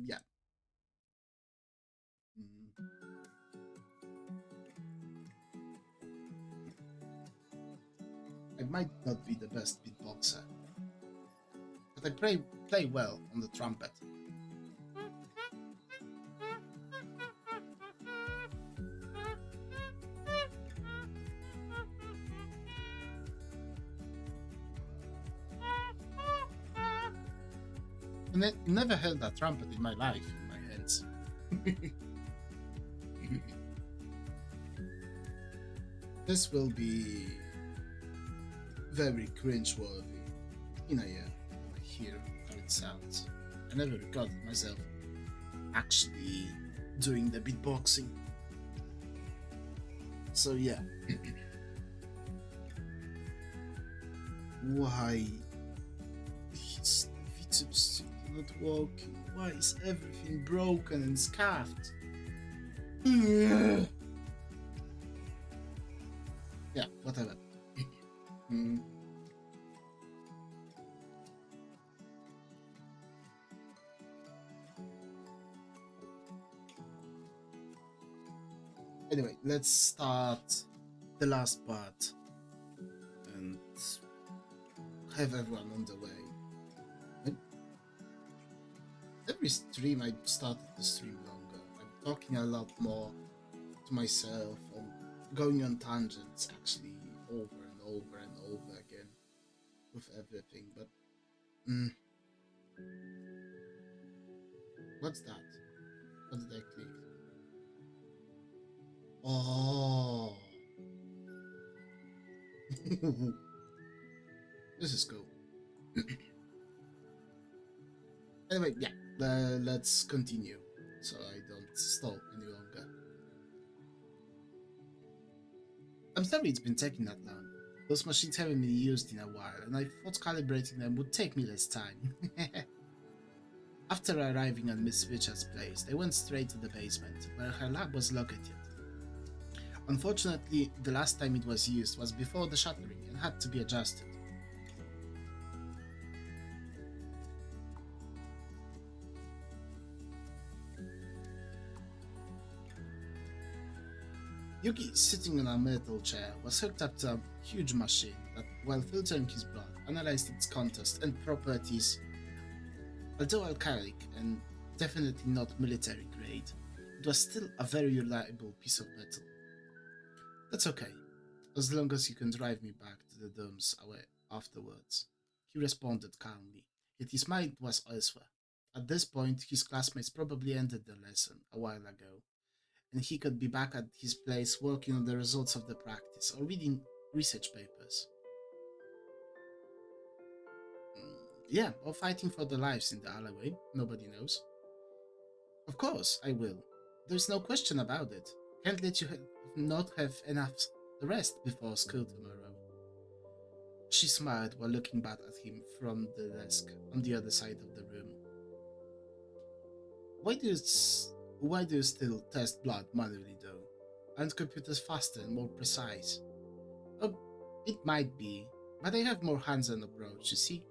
Yeah. I might not be the best beatboxer, but I play well on the trumpet. I never held a trumpet in my life in my hands. This will be very cringe-worthy in a year when I hear how it sounds. I never recorded myself actually doing the beatboxing. So yeah. Why is VTube Studio not working? Why is everything broken and scuffed? Yeah, whatever. Anyway, let's start the last part and have everyone on the way. Every stream I started to stream longer. I'm talking a lot more to myself and going on tangents actually over and over and over again with everything, but what's that? What did I click? Oh. This is cool. Anyway, yeah, let's continue so I don't stall any longer. I'm sorry it's been taking that long. Those machines haven't been used in a while, and I thought calibrating them would take me less time. After arriving at Miss Richards' place, they went straight to the basement, where her lab was located. Unfortunately, the last time it was used was before the shuttering and had to be adjusted. Yuki, sitting on a metal chair, was hooked up to a huge machine that, while filtering his blood, analyzed its contents and properties. Although alkalic and definitely not military grade, it was still a very reliable piece of metal. That's okay, as long as you can drive me back to the domes away afterwards, he responded calmly, yet his mind was elsewhere. At this point, his classmates probably ended their lesson a while ago, and he could be back at his place working on the results of the practice or reading research papers. Yeah, or fighting for their lives in the alleyway. Nobody knows. Of course, I will. There's no question about it. Can't let you not have enough rest before school tomorrow. She smiled while looking back at him from the desk on the other side of the room. Why do you still test blood manually though? Aren't computers faster and more precise? Oh, it might be, but I have more hands-on approach, you see?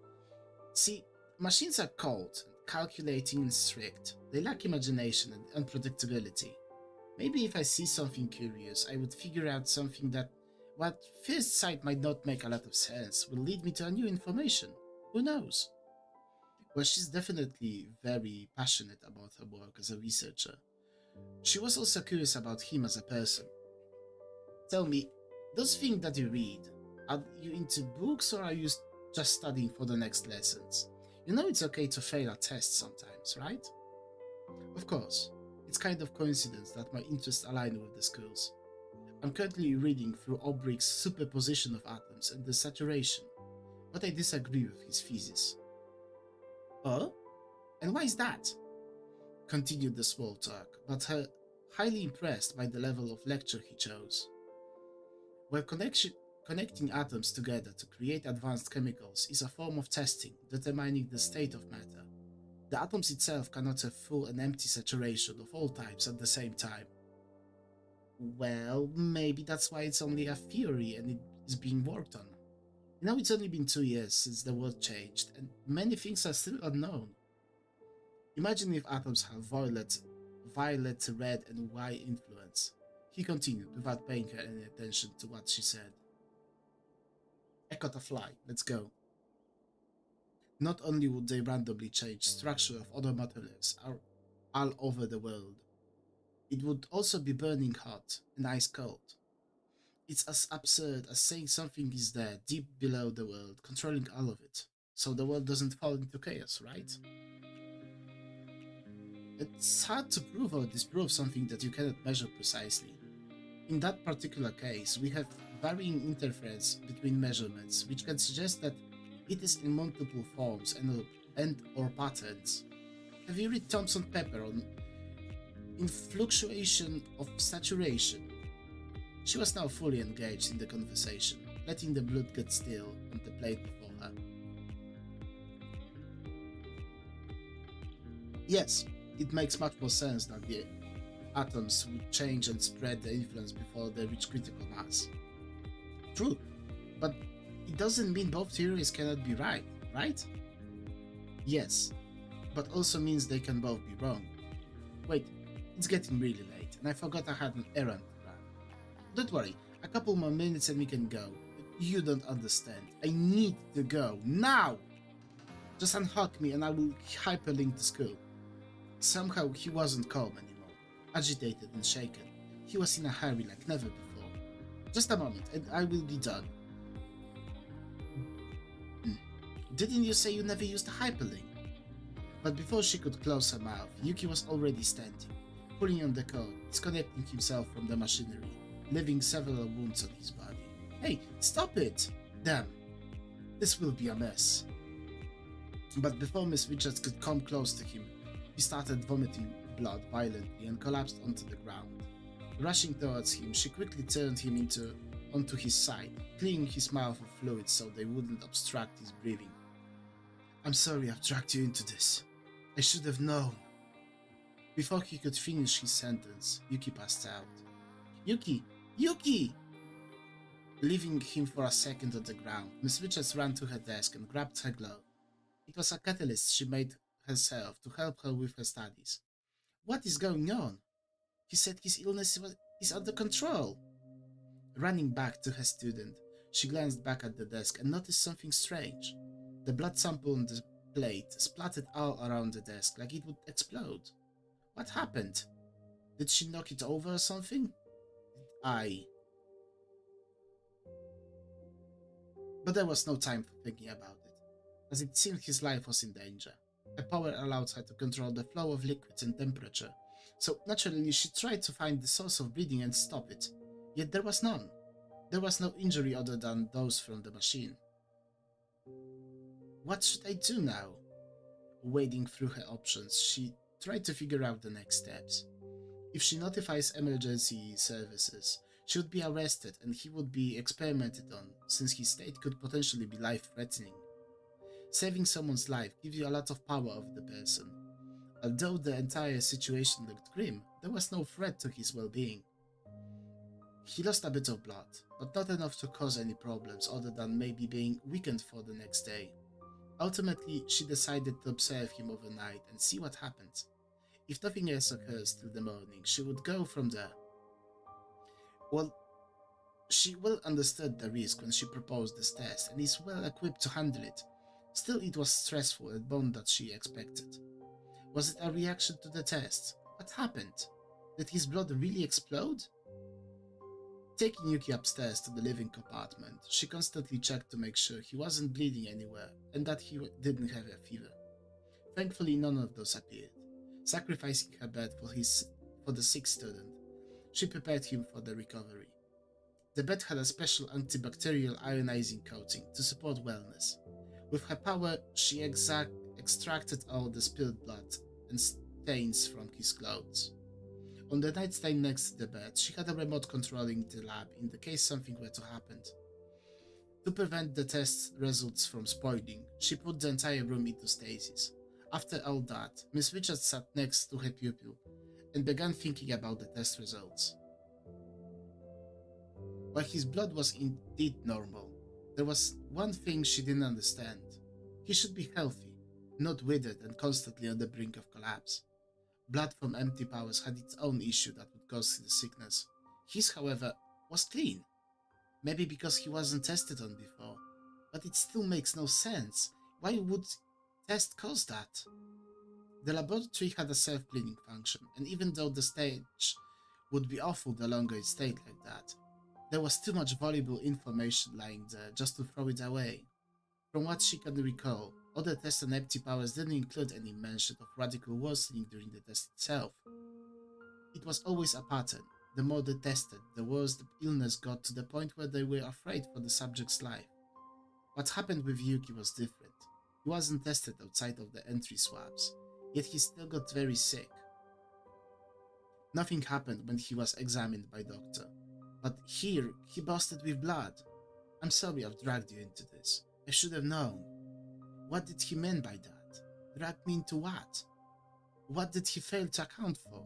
See, machines are cold, calculating and strict. They lack imagination and unpredictability. Maybe if I see something curious, I would figure out something that, what first sight might not make a lot of sense, will lead me to a new information. Who knows? Well, she's definitely very passionate about her work as a researcher. She was also curious about him as a person. Tell me, those things that you read, are you into books or are you just studying for the next lessons? You know it's okay to fail a test sometimes, right? Of course, it's kind of coincidence that my interests align with the school's. I'm currently reading through Aubrey's superposition of atoms and the saturation, but I disagree with his thesis. Oh? And why is that? Continued the small talk, but her highly impressed by the level of lecture he chose. Well, connecting atoms together to create advanced chemicals is a form of testing, determining the state of matter. The atoms itself cannot have full and empty saturation of all types at the same time. Well, maybe that's why it's only a theory and it is being worked on. You know, it's only been 2 years since the world changed, and many things are still unknown. Imagine if atoms have violet, red, and Y influence. He continued without paying her any attention to what she said. I caught a fly, let's go. Not only would they randomly change structure of other materials all over the world, it would also be burning hot and ice cold. It's as absurd as saying something is there deep below the world, controlling all of it, so the world doesn't fall into chaos, right? It's hard to prove or disprove something that you cannot measure precisely. In that particular case, we have varying interference between measurements, which can suggest that it is in multiple forms and or patterns. Have you read Thomson Pepper on in fluctuation of saturation? She was now fully engaged in the conversation, letting the blood get still on the plate before her. Yes, it makes much more sense that the atoms would change and spread their influence before they reach critical mass. True, but it doesn't mean both theories cannot be right, right? Yes, but also means they can both be wrong. Wait, it's getting really late, and I forgot I had an errand to run. Don't worry, a couple more minutes and we can go. You don't understand. I need to go, now! Just unhook me and I will hyperlink to school. Somehow he wasn't calm anymore, agitated and shaken. He was in a hurry like never before. Just a moment and I will be done. Didn't you say you never used a hyperlink? But before she could close her mouth, Yuki was already standing, pulling on the cord, disconnecting himself from the machinery, leaving several wounds on his body. Hey, stop it! Damn, this will be a mess. But before Miss Richards could come close to him, he started vomiting blood violently and collapsed onto the ground. Rushing towards him, she quickly turned him onto his side, cleaning his mouth of fluids so they wouldn't obstruct his breathing. I'm sorry I've dragged you into this. I should have known. Before he could finish his sentence, Yuki passed out. Yuki! Yuki! Leaving him for a second on the ground, Miss Richards ran to her desk and grabbed her glove. It was a catalyst she made herself to help her with her studies. What is going on? He said his illness is under control. Running back to her student, she glanced back at the desk and noticed something strange. The blood sample on the plate splattered all around the desk like it would explode. What happened? Did she knock it over or something? But there was no time for thinking about it, as it seemed his life was in danger. Her power allowed her to control the flow of liquids and temperature, So naturally she tried to find the source of bleeding and stop it, yet there was none. There was no injury other than those from the machine. What should I do now? Wading through her options, she tried to figure out the next steps. If she notifies emergency services, she would be arrested and he would be experimented on, since his state could potentially be life-threatening. Saving someone's life gives you a lot of power over the person. Although the entire situation looked grim, there was no threat to his well-being. He lost a bit of blood, but not enough to cause any problems other than maybe being weakened for the next day. Ultimately, she decided to observe him overnight and see what happens. If nothing else occurs till the morning, she would go from there. Well, she well understood the risk when she proposed this test and is well equipped to handle it. Still, it was stressful and more than she expected. Was it a reaction to the test? What happened? Did his blood really explode? Taking Yuki upstairs to the living compartment, she constantly checked to make sure he wasn't bleeding anywhere and that he didn't have a fever. Thankfully, none of those appeared. Sacrificing her bed for the sick student, she prepared him for the recovery. The bed had a special antibacterial ionizing coating to support wellness. With her power, she extracted all the spilled blood and stains from his clothes. On the nightstand next to the bed, she had a remote controlling the lab in the case something were to happen. To prevent the test results from spoiling, she put the entire room into stasis. After all that, Miss Richards sat next to her pupil and began thinking about the test results. While his blood was indeed normal, there was one thing she didn't understand. He should be healthy, not withered and constantly on the brink of collapse. Blood from empty powers had its own issue that would cause the sickness. His, however, was clean. Maybe because he wasn't tested on before. But it still makes no sense. Why would test cause that? The laboratory had a self-cleaning function, and even though the stage would be awful the longer it stayed like that, there was too much valuable information lying there just to throw it away. From what she can recall, other tests on empty powers didn't include any mention of radical worsening during the test itself. It was always a pattern. The more they tested, the worse the illness got, to the point where they were afraid for the subject's life. What happened with Yuki was different. He wasn't tested outside of the entry swabs, yet he still got very sick. Nothing happened when he was examined by doctor, but here he busted with blood. I'm sorry I've dragged you into this. I should have known. What did he mean by that? Drag me into what? What did he fail to account for?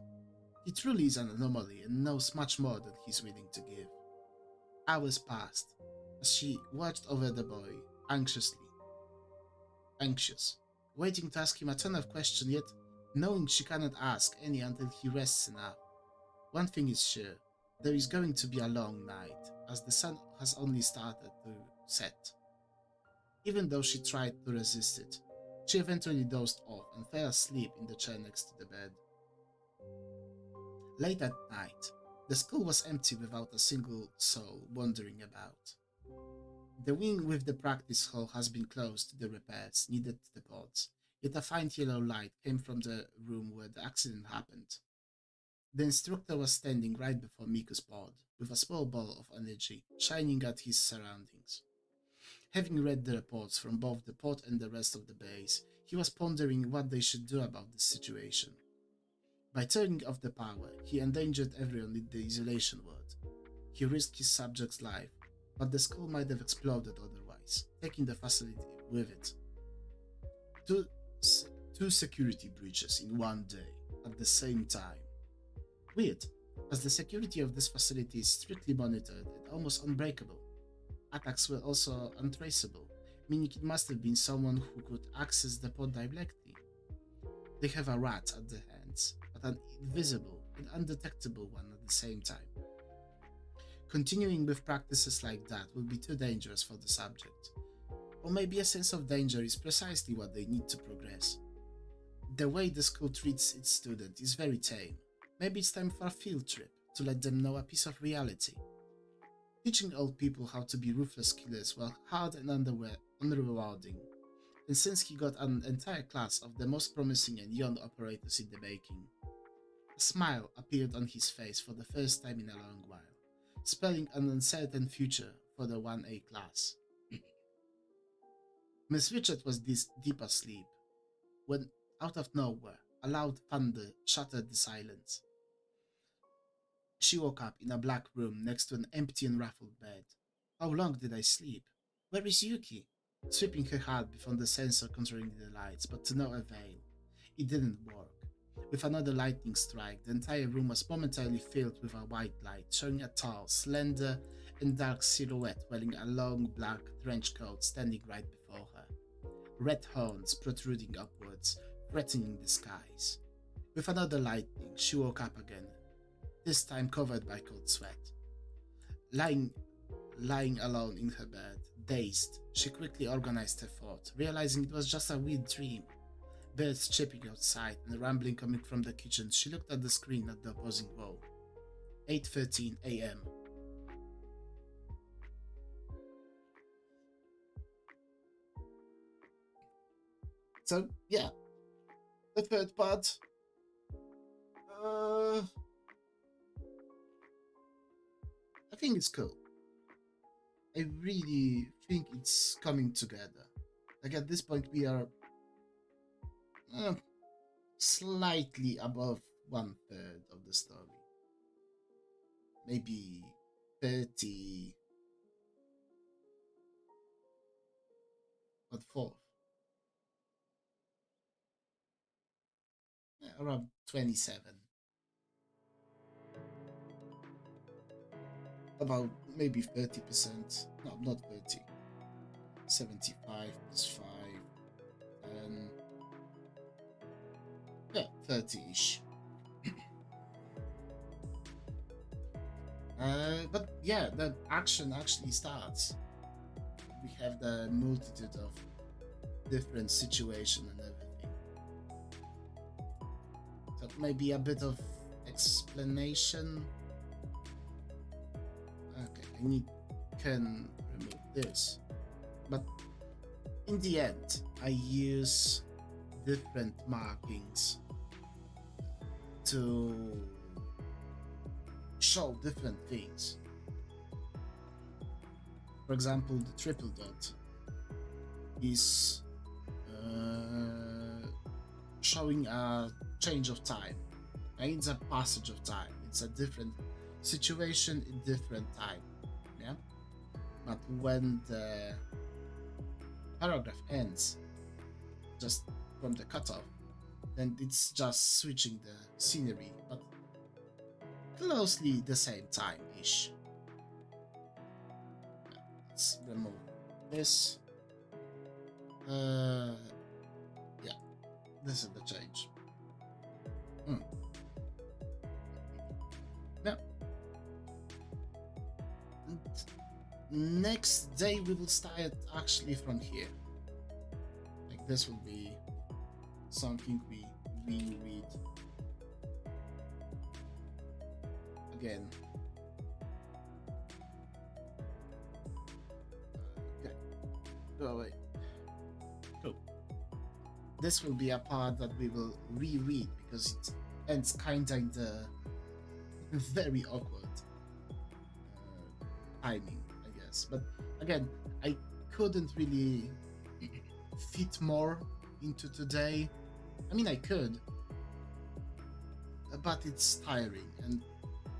He truly is an anomaly and knows much more than he's willing to give. Hours passed as she watched over the boy, anxious, waiting to ask him a ton of questions, yet knowing she cannot ask any until he rests enough. One thing is sure, there is going to be a long night, as the sun has only started to set. Even though she tried to resist it, she eventually dozed off and fell asleep in the chair next to the bed. Late at night, the school was empty without a single soul wandering about. The wing with the practice hall has been closed to the repairs needed to the pods, yet a faint yellow light came from the room where the accident happened. The instructor was standing right before Miku's pod, with a small ball of energy shining at his surroundings. Having read the reports from both the pod and the rest of the base, he was pondering what they should do about this situation. By turning off the power, he endangered everyone in the isolation ward. He risked his subject's life, but the school might have exploded otherwise, taking the facility with it. Two security breaches in one day, at the same time. Weird, as the security of this facility is strictly monitored and almost unbreakable. Attacks were also untraceable, meaning it must have been someone who could access the pod directly. They have a rat at their hands, but an invisible and undetectable one at the same time. Continuing with practices like that would be too dangerous for the subject. Or maybe a sense of danger is precisely what they need to progress. The way the school treats its students is very tame. Maybe it's time for a field trip to let them know a piece of reality. Teaching old people how to be ruthless killers was hard and unrewarding, and since he got an entire class of the most promising and young operators in the making, A smile appeared on his face for the first time in a long while, spelling an uncertain future for the 1A class. Miss Richard was deep asleep when, out of nowhere, a loud thunder shattered the silence. She woke up in a black room next to an empty and ruffled bed. How long did I sleep? Where is Yuki? Sweeping her heart before the sensor controlling the lights, but to no avail. It didn't work. With another lightning strike, the entire room was momentarily filled with a white light, showing a tall, slender, and dark silhouette wearing a long black trench coat standing right before her. Red horns protruding upwards, threatening the skies. With another lightning, she woke up again, this time covered by cold sweat. Lying alone in her bed, dazed, she quickly organized her thought, realizing it was just a weird dream. Birds chirping outside and rambling coming from the kitchen, she looked at the screen at the opposing wall. 8:13 a.m. So, yeah. The third part. I think it's cool. I really think it's coming together. Like at this point, we are slightly above 1/3 of the story. Maybe 30. But fourth. Yeah, around 27. About maybe 30%. No, not 30. 75 plus 5. And yeah, 30-ish. But yeah, the action actually starts. We have the multitude of different situations and everything. So maybe a bit of explanation. Okay, can remove this. But in the end, I use different markings to show different things. For example, the triple dot is showing a change of time. And it's a passage of time. It's a different situation in different time. Yeah. But when the paragraph ends, just from the cutoff, then it's just switching the scenery, but closely the same time-ish. Let's remove this. Yeah, this is the change. Yeah. And next day we will start actually from here. Like this will be something we read again. Okay, go away. Cool. This will be a part that we will reread because it ends kinda in the very awkward timing, I guess. But again, I couldn't really fit more into today. I mean, I could, but it's tiring and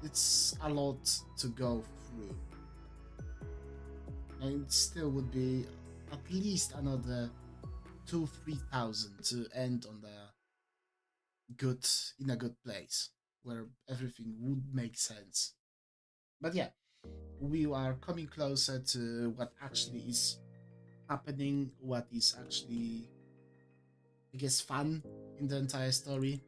it's a lot to go through. And it still would be at least another 2,000-3,000 to end on in a good place where everything would make sense. But yeah, we are coming closer to what actually is happening, what is actually, I guess, fun in the entire story.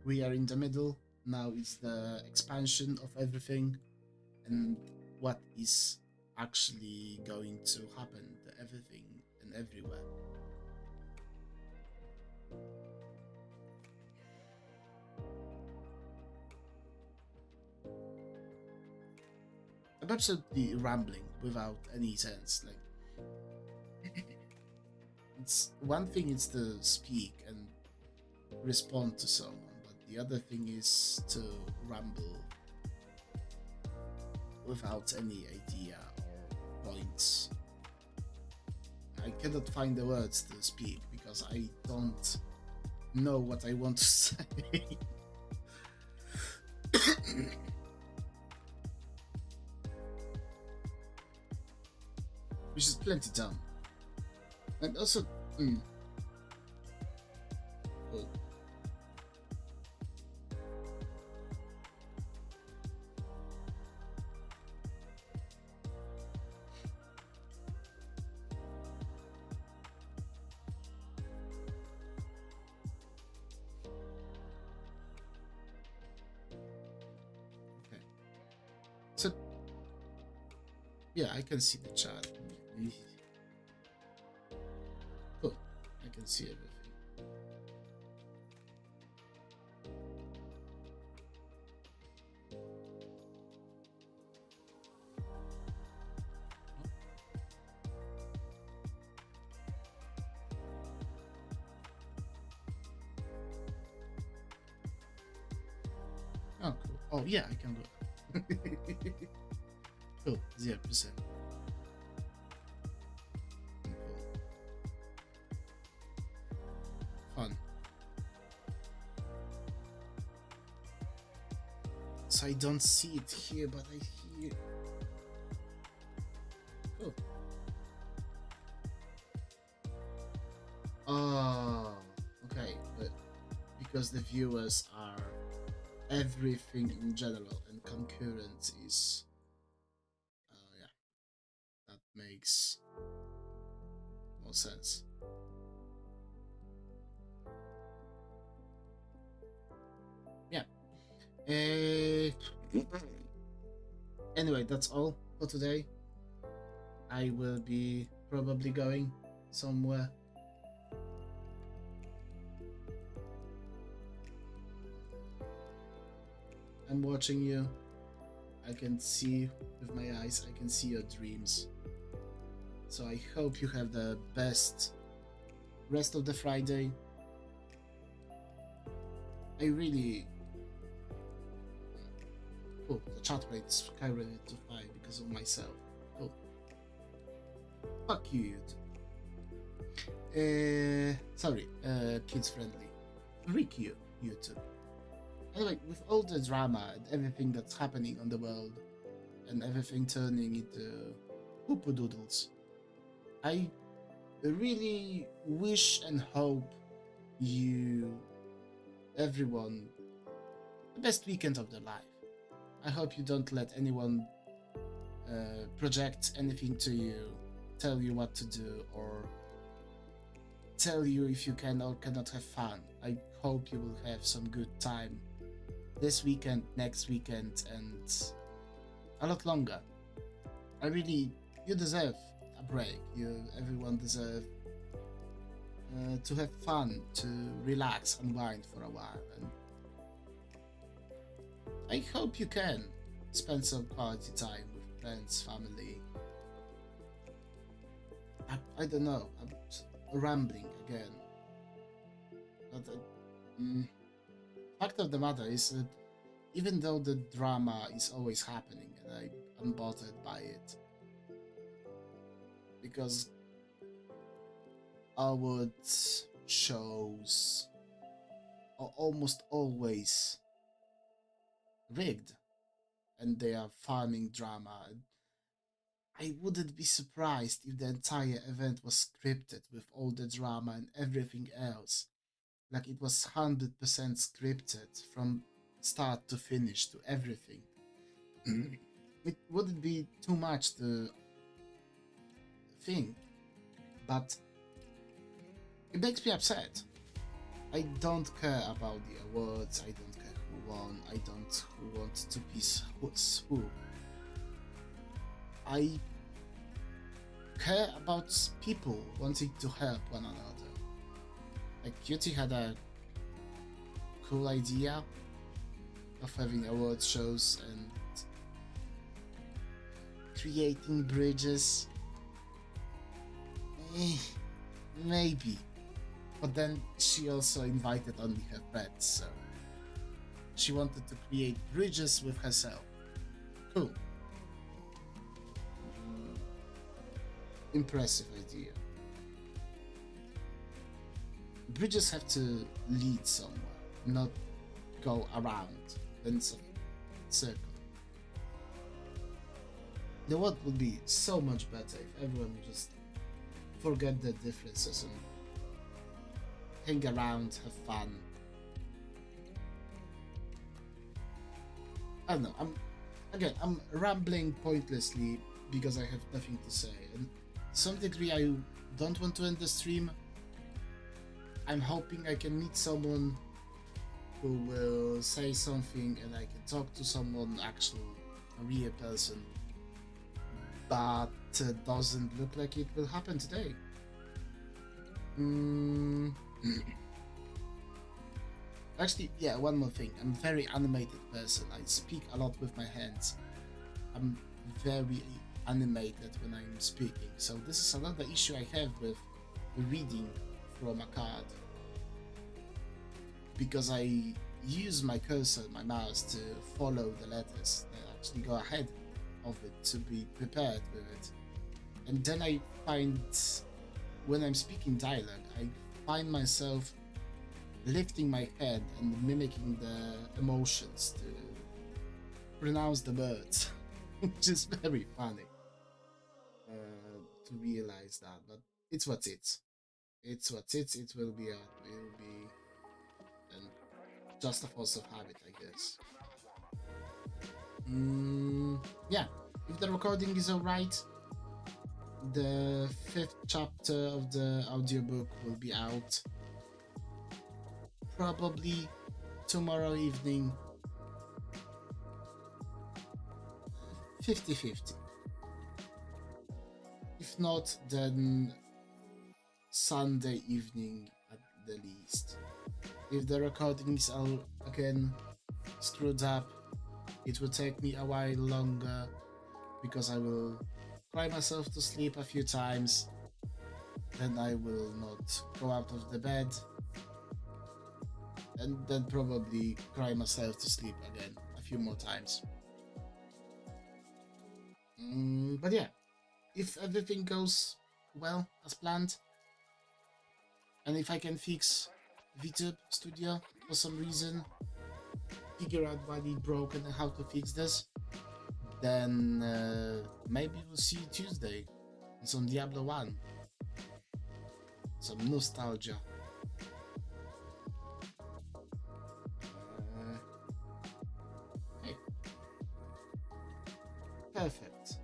We are in the middle. Now it's the expansion of everything and what is actually going to happen to everything and everywhere. I'm absolutely rambling without any sense. Like, it's one thing is to speak and respond to someone, The other thing is to ramble without any idea or points. I cannot find the words to speak because I don't know what I want to say. Which is plenty dumb. And also, cool. So, yeah, I can see the chat. Cool, I can see everything. Oh, cool. Oh, yeah, I can go. Cool, 0%. Fun. So I don't see it here, but I hear. Cool. Oh, okay, but because the viewers are everything in general and concurrent is yeah, that makes more sense. Yeah. Anyway, that's all for today. I will be probably going somewhere. I'm watching you. I can see with my eyes, I can see your dreams. So I hope you have the best rest of the Friday. I really... Cool, the chat rate skyrocketed to 5 because of myself. Cool. Fuck you, YouTube. Sorry, kids friendly. Freak you, YouTube. Anyway, with all the drama and everything that's happening on the world and everything turning into poo-poo doodles, I really wish and hope you, everyone, the best weekend of their life. I hope you don't let anyone project anything to you, tell you what to do, or tell you if you can or cannot have fun. I hope you will have some good time this weekend, next weekend, and a lot longer. You deserve a break. Everyone deserve to have fun, to relax, unwind for a while, and I hope you can spend some quality time with friends, family. I don't know, I'm rambling again, but fact of the matter is that even though the drama is always happening and I'm bothered by it, because our shows are almost always rigged and they are farming drama. I wouldn't be surprised if the entire event was scripted with all the drama and everything else. Like it was 100% scripted from start to finish to everything. It wouldn't be too much to think, but it makes me upset. I don't care about the awards, I don't care who won, I don't who wants to be who. I care about people wanting to help one another. Like Cutie had a cool idea of having award shows and creating bridges. Maybe. But then she also invited only her friends, so she wanted to create bridges with herself. Cool. Impressive idea. Bridges have to lead somewhere, not go around in a circle. The world would be so much better if everyone just forget their differences and hang around, have fun. I don't know, I'm rambling pointlessly because I have nothing to say, and to some degree I don't want to end the stream. I'm hoping I can meet someone who will say something and I can talk to someone, actual, a real person, but doesn't look like it will happen today. Actually, yeah, one more thing. I'm a very animated person. I speak a lot with my hands. I'm very animated when I'm speaking. So this is another issue I have with reading from a card. Because I use my cursor, my mouse, to follow the letters. I actually go ahead of it to be prepared with it. And then I find, when I'm speaking dialogue, I find myself lifting my head and mimicking the emotions to pronounce the words, which is very funny to realize that. But it's what it's. It's what it's. It will be just a force of habit, I guess. Yeah, if the recording is alright, the 5th chapter of the audiobook will be out probably tomorrow evening. 50-50. If not, then Sunday evening at the least. If the recordings are again screwed up, it will take me a while longer because I will cry myself to sleep a few times, then I will not go out of the bed, and then probably cry myself to sleep again a few more times. But yeah, if everything goes well as planned, and if I can fix VTube Studio for some reason, figure out why it broke and how to fix this, then maybe we'll see you Tuesday on some Diablo 1. Some nostalgia. Hey. Perfect.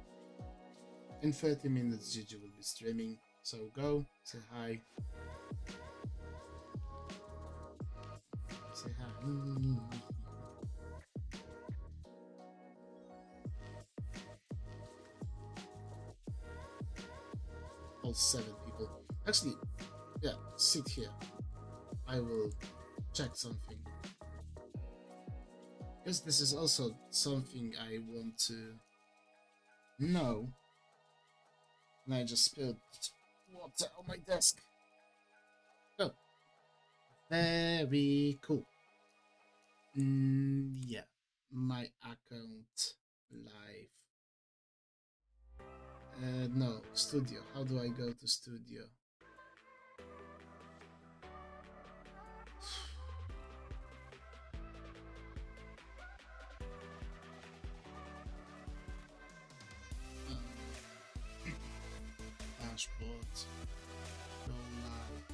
In 30 minutes Gigi will be streaming, so go, say hi. Say hi. All 7 people. Actually, yeah, sit here. I will check something. Because this is also something I want to know. And I just spilled water on my desk. Oh, very cool. Yeah, my account live. No, studio. How do I go to studio? Dashboard. Go live.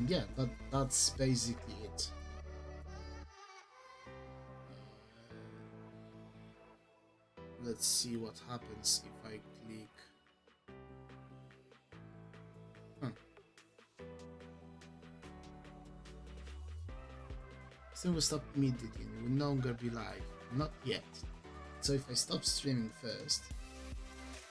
Yeah, that's basically it. Let's see what happens if I click. stream will stop immediately and it will no longer be live. Not yet. So if I stop streaming first,